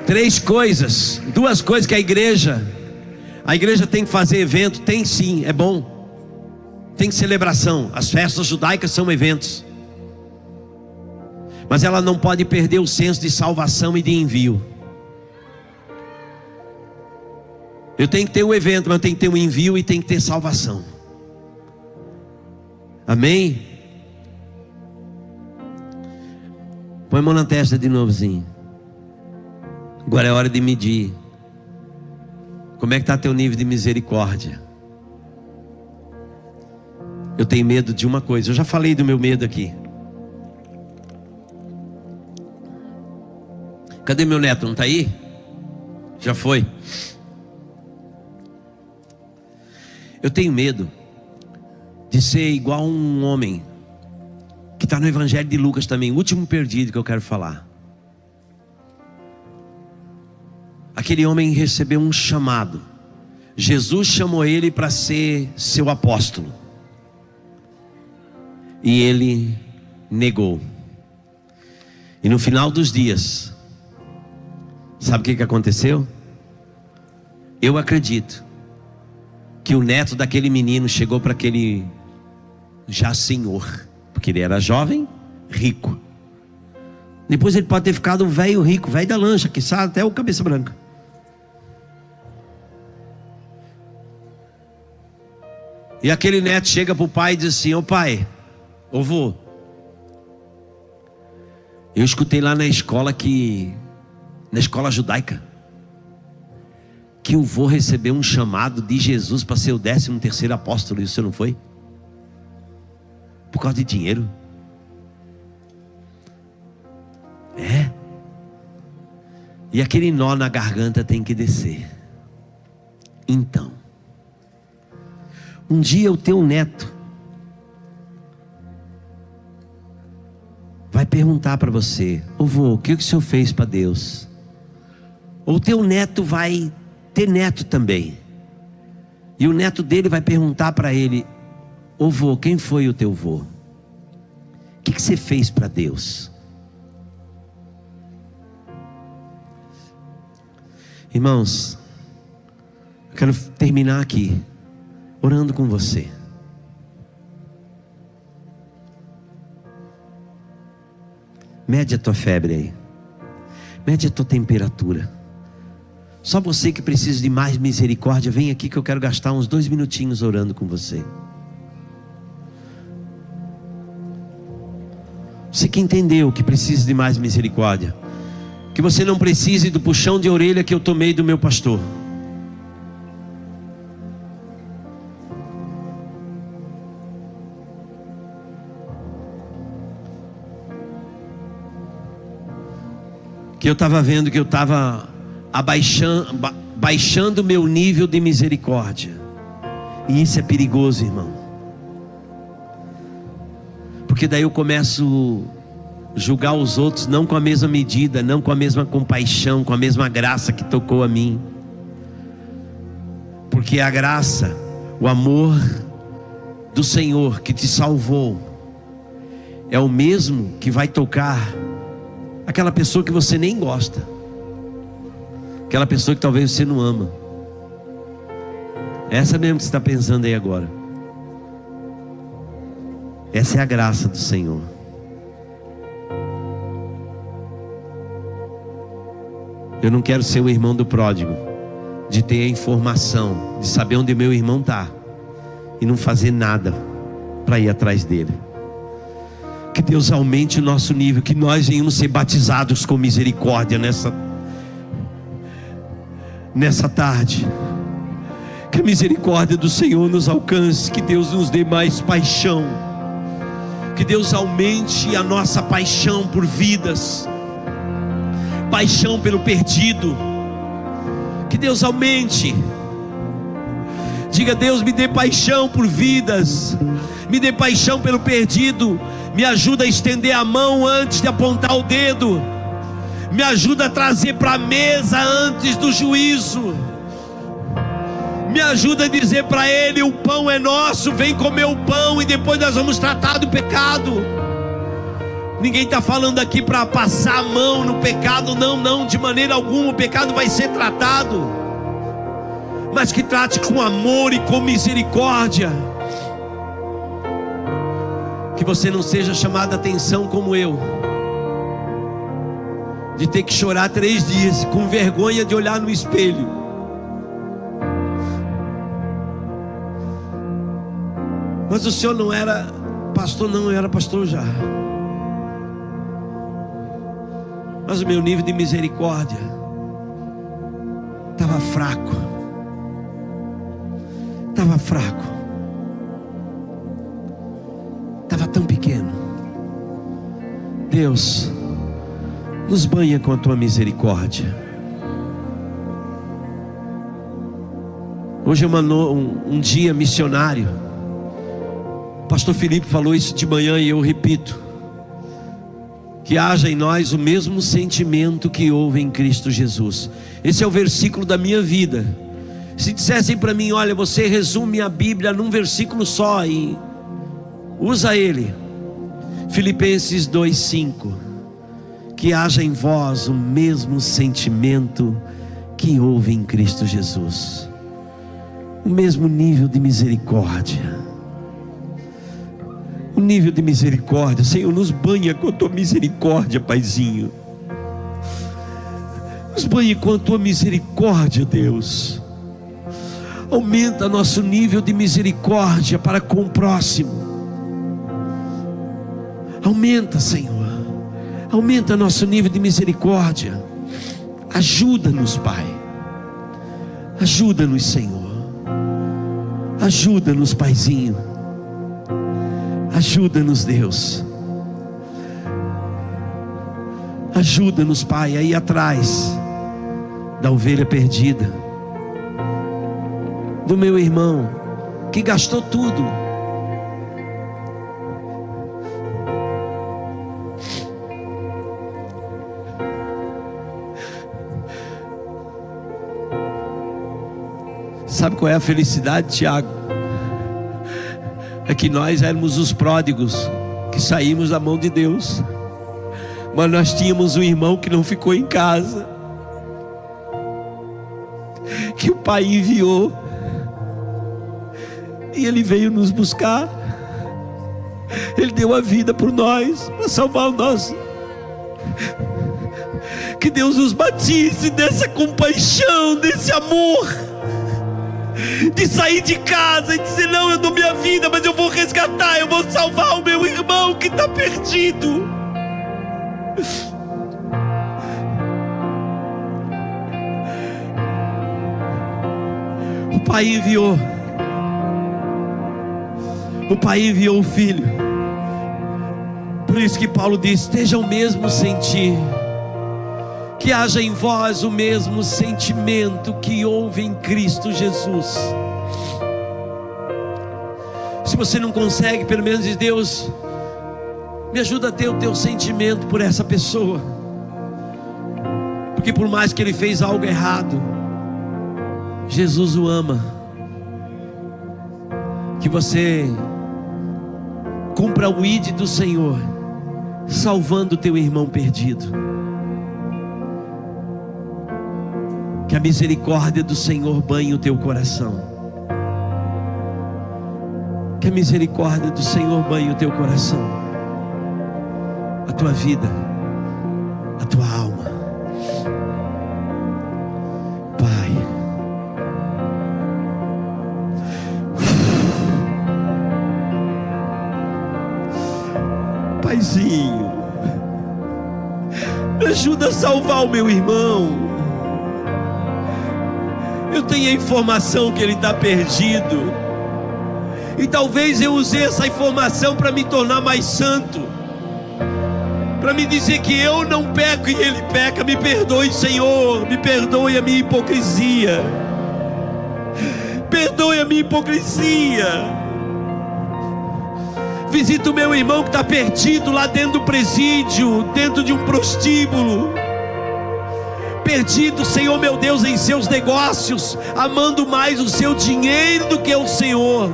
2 coisas que a igreja tem que fazer evento. Tem sim, é bom. Tem celebração. As festas judaicas são eventos, mas ela não pode perder o senso de salvação e de envio. Eu tenho que ter o evento, mas eu tenho que ter o envio e tem que ter salvação. Amém? Põe a mão na testa de novozinho. Agora é hora de medir. Como é que está teu nível de misericórdia? Eu tenho medo de uma coisa. Eu já falei do meu medo aqui. Cadê meu neto? Não está aí? Já foi. Eu tenho medo de ser igual um homem que está no Evangelho de Lucas também, o último perdido que eu quero falar. Aquele homem recebeu um chamado. Jesus chamou ele para ser seu apóstolo, e ele negou. E no final dos dias, sabe o que aconteceu? Eu acredito que o neto daquele menino chegou para aquele já senhor, porque ele era jovem, rico. Depois ele pode ter ficado um velho rico, velho da lancha, que sabe até o cabeça branca. E aquele neto chega para o pai e diz assim: ô pai, ô vô, eu escutei lá na escola judaica, que o vô recebeu um chamado de Jesus para ser o 13º apóstolo, e o senhor não foi? Por causa de dinheiro? É. E aquele nó na garganta tem que descer. Então, um dia o teu neto vai perguntar para você: ô vô, o que o senhor fez para Deus? Ou o teu neto vai ter neto também, e o neto dele vai perguntar para ele: ô vô, quem foi o teu vô? O que você fez para Deus? Irmãos, eu quero terminar aqui orando com você. Mede a tua febre aí, mede a tua temperatura. Só você que precisa de mais misericórdia, vem aqui que eu quero gastar uns 2 minutinhos orando com você. Você que entendeu que precisa de mais misericórdia, que você não precise do puxão de orelha que eu tomei do meu pastor. Que eu estava vendo que eu estava baixando meu nível de misericórdia. E isso é perigoso, irmão. Porque daí eu começo a julgar os outros não com a mesma medida, não com a mesma compaixão, com a mesma graça que tocou a mim. Porque a graça, o amor do Senhor que te salvou é o mesmo que vai tocar aquela pessoa que você nem gosta, aquela pessoa que talvez você não ama. Essa mesmo que você está pensando aí agora. Essa é a graça do Senhor. Eu não quero ser o irmão do pródigo, de ter a informação, de saber onde meu irmão está e não fazer nada para ir atrás dele. Que Deus aumente o nosso nível, que nós venhamos ser batizados com misericórdia nessa tarde. Que a misericórdia do Senhor nos alcance, que Deus nos dê mais paixão, que Deus aumente a nossa paixão por vidas, paixão pelo perdido. Que Deus aumente. Diga: Deus, me dê paixão por vidas, me dê paixão pelo perdido. Me ajuda a estender a mão antes de apontar o dedo. Me ajuda a trazer para a mesa antes do juízo. Me ajuda a dizer para ele: o pão é nosso, vem comer o pão e depois nós vamos tratar do pecado. Ninguém está falando aqui para passar a mão no pecado, não, de maneira alguma. O pecado vai ser tratado, mas que trate com amor e com misericórdia. Que você não seja chamado a atenção como eu, de ter que chorar 3 dias com vergonha de olhar no espelho. Mas o senhor não era pastor? Não, eu era pastor já. Mas o meu nível de misericórdia estava fraco. Estava fraco. Estava tão pequeno. Deus, nos banha com a tua misericórdia. Hoje é um dia missionário. O pastor Felipe falou isso de manhã e eu repito: que haja em nós o mesmo sentimento que houve em Cristo Jesus. Esse é o versículo da minha vida. Se dissessem para mim: olha, você resume a Bíblia num versículo só e usa ele, Filipenses 2:5, que haja em vós o mesmo sentimento que houve em Cristo Jesus, o mesmo nível de misericórdia. O nível de misericórdia, Senhor, nos banha com a tua misericórdia, Paizinho. Nos banha com a tua misericórdia, Deus. Aumenta nosso nível de misericórdia para com o próximo. Aumenta, Senhor. Aumenta nosso nível de misericórdia. Ajuda-nos, Pai. Ajuda-nos, Senhor. Ajuda-nos, Paizinho. Ajuda-nos, Deus. Ajuda-nos, Pai, aí atrás da ovelha perdida, do meu irmão que gastou tudo. Sabe qual é a felicidade, Tiago? É que nós éramos os pródigos que saímos da mão de Deus, mas nós tínhamos um irmão que não ficou em casa, que o Pai enviou, e ele veio nos buscar. Ele deu a vida por nós, para salvar o nosso. Que Deus nos batize dessa compaixão, desse amor, de sair de casa e dizer: não, eu dou minha vida, mas eu vou resgatar, eu vou salvar o meu irmão que está perdido. O Pai enviou o Filho. Por isso que Paulo diz: esteja o mesmo sentir, que haja em vós o mesmo sentimento que houve em Cristo Jesus. Se você não consegue, pelo menos diz: Deus, me ajuda a ter o teu sentimento por essa pessoa, porque por mais que ele fez algo errado, Jesus o ama. Que você cumpra o ID do Senhor, salvando o teu irmão perdido. Que a misericórdia do Senhor banhe o teu coração. Que a misericórdia do Senhor banhe o teu coração, a tua vida, a tua alma. Paizinho. Me ajuda a salvar o meu irmão. Eu tenho a informação que ele está perdido. E talvez eu usei essa informação para me tornar mais santo, para me dizer que eu não peco e ele peca. Me perdoe, Senhor. Me perdoe a minha hipocrisia. Perdoe a minha hipocrisia. Visita o meu irmão que está perdido lá dentro do presídio, dentro de um prostíbulo. Perdido, Senhor meu Deus, em seus negócios, amando mais o seu dinheiro do que o Senhor.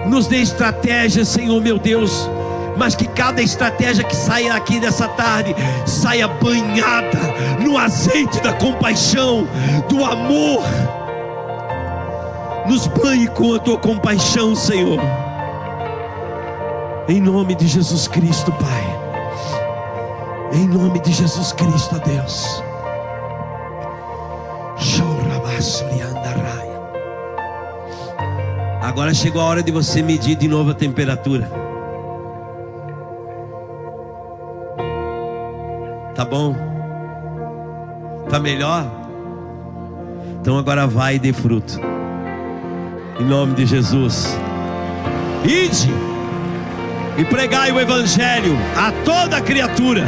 Nos dê estratégias, Senhor meu Deus, mas que cada estratégia que saia aqui nessa tarde saia banhada no azeite da compaixão, do amor. Nos banhe com a tua compaixão, Senhor, em nome de Jesus Cristo, Pai. Em nome de Jesus Cristo, ó Deus. Agora chegou a hora de você medir de novo a temperatura. Tá bom? Tá melhor? Então agora vai e dê fruto. Em nome de Jesus. Ide e pregai o evangelho a toda criatura.